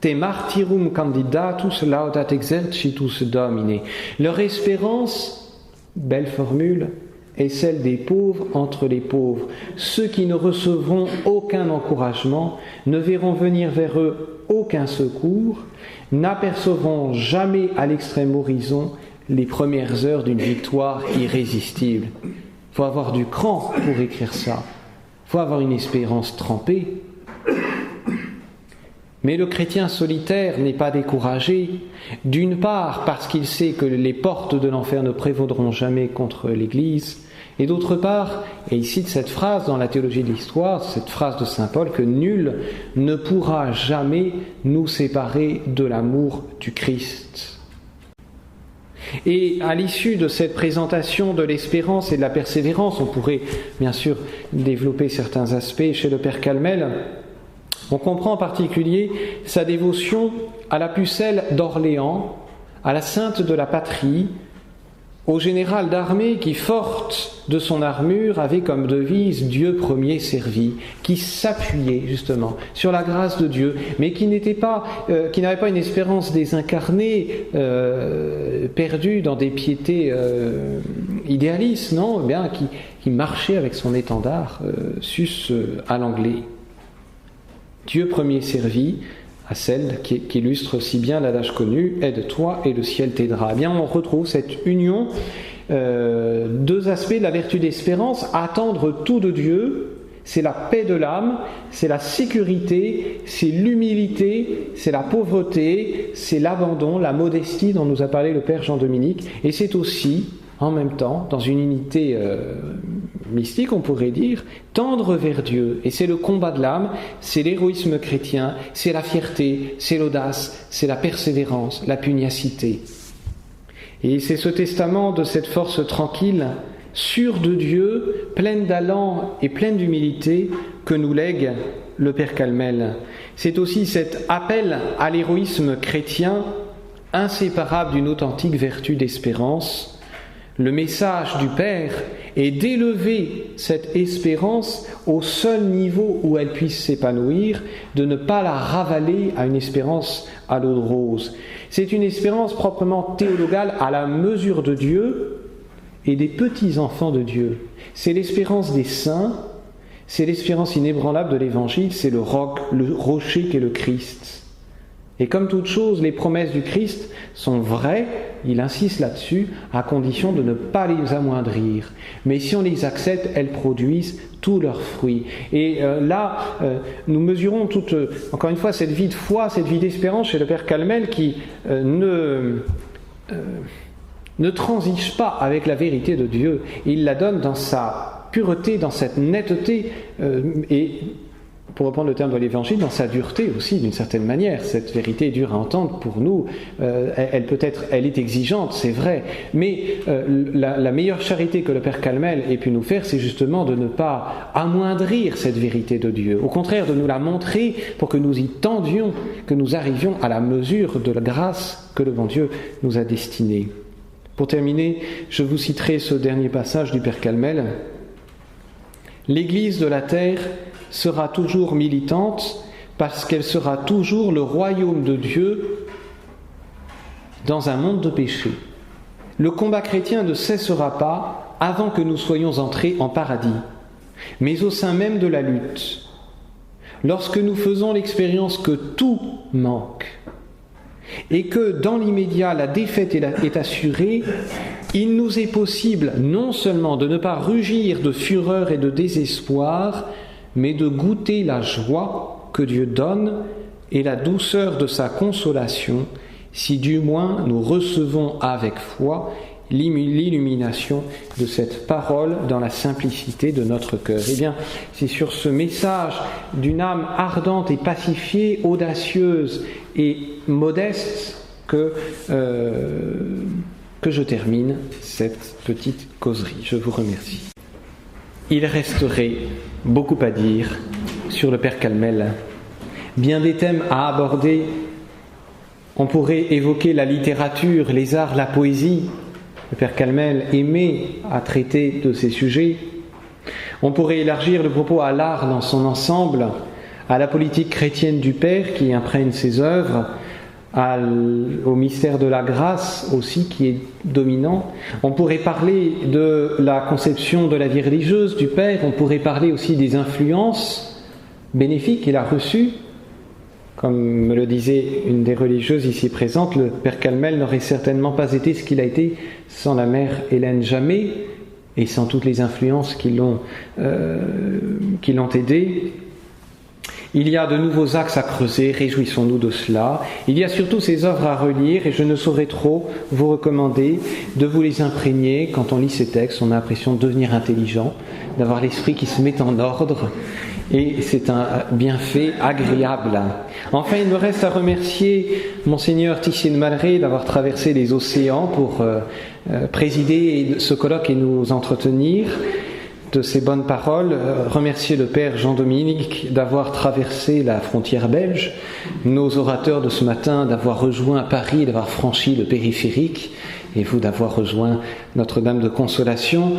Te martyrum candidatus laudat exercitus Domine. Leur espérance, belle formule, est celle des pauvres entre les pauvres. Ceux qui ne recevront aucun encouragement, ne verront venir vers eux aucun secours, n'apercevront jamais à l'extrême horizon les premières heures d'une victoire irrésistible. Il faut avoir du cran pour écrire ça. Il faut avoir une espérance trempée. Mais le chrétien solitaire n'est pas découragé, d'une part parce qu'il sait que les portes de l'enfer ne prévaudront jamais contre l'Église, et d'autre part, et il cite cette phrase dans la théologie de l'histoire, cette phrase de saint Paul, que nul ne pourra jamais nous séparer de l'amour du Christ. Et à l'issue de cette présentation de l'espérance et de la persévérance, on pourrait bien sûr développer certains aspects chez le Père Calmel. On comprend en particulier sa dévotion à la pucelle d'Orléans, à la sainte de la patrie, au général d'armée qui, forte de son armure, avait comme devise « Dieu premier servi », qui s'appuyait justement sur la grâce de Dieu, mais qui n'avait pas une espérance désincarnée, perdue dans des piétés idéalistes, non, bien qui marchait avec son étendard sus à l'anglais. Dieu premier servi, à celle qui illustre si bien l'adage connu « Aide-toi et le ciel t'aidera ». Eh bien, on retrouve cette union, deux aspects de la vertu d'espérance. Attendre tout de Dieu, c'est la paix de l'âme, c'est la sécurité, c'est l'humilité, c'est la pauvreté, c'est l'abandon, la modestie dont nous a parlé le Père Jean-Dominique. Et c'est aussi, en même temps, dans une unité mystique, on pourrait dire, tendre vers Dieu. Et c'est le combat de l'âme, c'est l'héroïsme chrétien, c'est la fierté, c'est l'audace, c'est la persévérance, la pugnacité. Et c'est ce testament de cette force tranquille, sûre de Dieu, pleine d'allant et pleine d'humilité, que nous lègue le Père Calmel. C'est aussi cet appel à l'héroïsme chrétien, inséparable d'une authentique vertu d'espérance. Le message du Père est d'élever cette espérance au seul niveau où elle puisse s'épanouir, de ne pas la ravaler à une espérance à l'eau de rose. C'est une espérance proprement théologale à la mesure de Dieu et des petits-enfants de Dieu. C'est l'espérance des saints, c'est l'espérance inébranlable de l'Évangile, c'est le rocher qu'est le Christ. Et comme toute chose, les promesses du Christ sont vraies, il insiste là-dessus, à condition de ne pas les amoindrir. Mais si on les accepte, elles produisent tous leurs fruits. Et nous mesurons encore une fois, cette vie de foi, cette vie d'espérance chez le Père Calmel qui ne transige pas avec la vérité de Dieu. Il la donne dans sa pureté, dans cette netteté et, pour reprendre le terme de l'Évangile, dans sa dureté aussi, d'une certaine manière. Cette vérité est dure à entendre pour nous. Elle est exigeante, c'est vrai. Mais la meilleure charité que le Père Calmel ait pu nous faire, c'est justement de ne pas amoindrir cette vérité de Dieu. Au contraire, de nous la montrer pour que nous y tendions, que nous arrivions à la mesure de la grâce que le bon Dieu nous a destinée. Pour terminer, je vous citerai ce dernier passage du Père Calmel. L'Église de la terre sera toujours militante parce qu'elle sera toujours le royaume de Dieu dans un monde de péché. Le combat chrétien ne cessera pas avant que nous soyons entrés en paradis, mais au sein même de la lutte. Lorsque nous faisons l'expérience que tout manque et que dans l'immédiat la défaite est assurée, il nous est possible non seulement de ne pas rugir de fureur et de désespoir, mais de goûter la joie que Dieu donne et la douceur de sa consolation, si du moins nous recevons avec foi l'illumination de cette parole dans la simplicité de notre cœur. Eh bien, c'est sur ce message d'une âme ardente et pacifiée, audacieuse et modeste que je termine cette petite causerie. Je vous remercie. Il resterait beaucoup à dire sur le Père Calmel. Bien des thèmes à aborder. On pourrait évoquer la littérature, les arts, la poésie. Le Père Calmel aimait à traiter de ces sujets. On pourrait élargir le propos à l'art dans son ensemble, à la politique chrétienne du Père qui imprègne ses œuvres, au mystère de la grâce aussi qui est dominant. On pourrait parler de la conception de la vie religieuse du Père, on pourrait parler aussi des influences bénéfiques qu'il a reçues. Comme me le disait une des religieuses ici présentes, le Père Calmel n'aurait certainement pas été ce qu'il a été sans la mère Hélène Jamet et sans toutes les influences qui l'ont aidé. Il y a de nouveaux axes à creuser, réjouissons-nous de cela. Il y a surtout ces œuvres à relire et je ne saurais trop vous recommander de vous les imprégner. Quand on lit ces textes, on a l'impression de devenir intelligent, d'avoir l'esprit qui se met en ordre. Et c'est un bienfait agréable. Enfin, il me reste à remercier Monseigneur Titien Malré d'avoir traversé les océans pour présider ce colloque et nous entretenir de ces bonnes paroles. Remercier le Père Jean-Dominique d'avoir traversé la frontière belge, nos orateurs de ce matin d'avoir rejoint Paris, d'avoir franchi le périphérique, et vous d'avoir rejoint Notre-Dame de Consolation.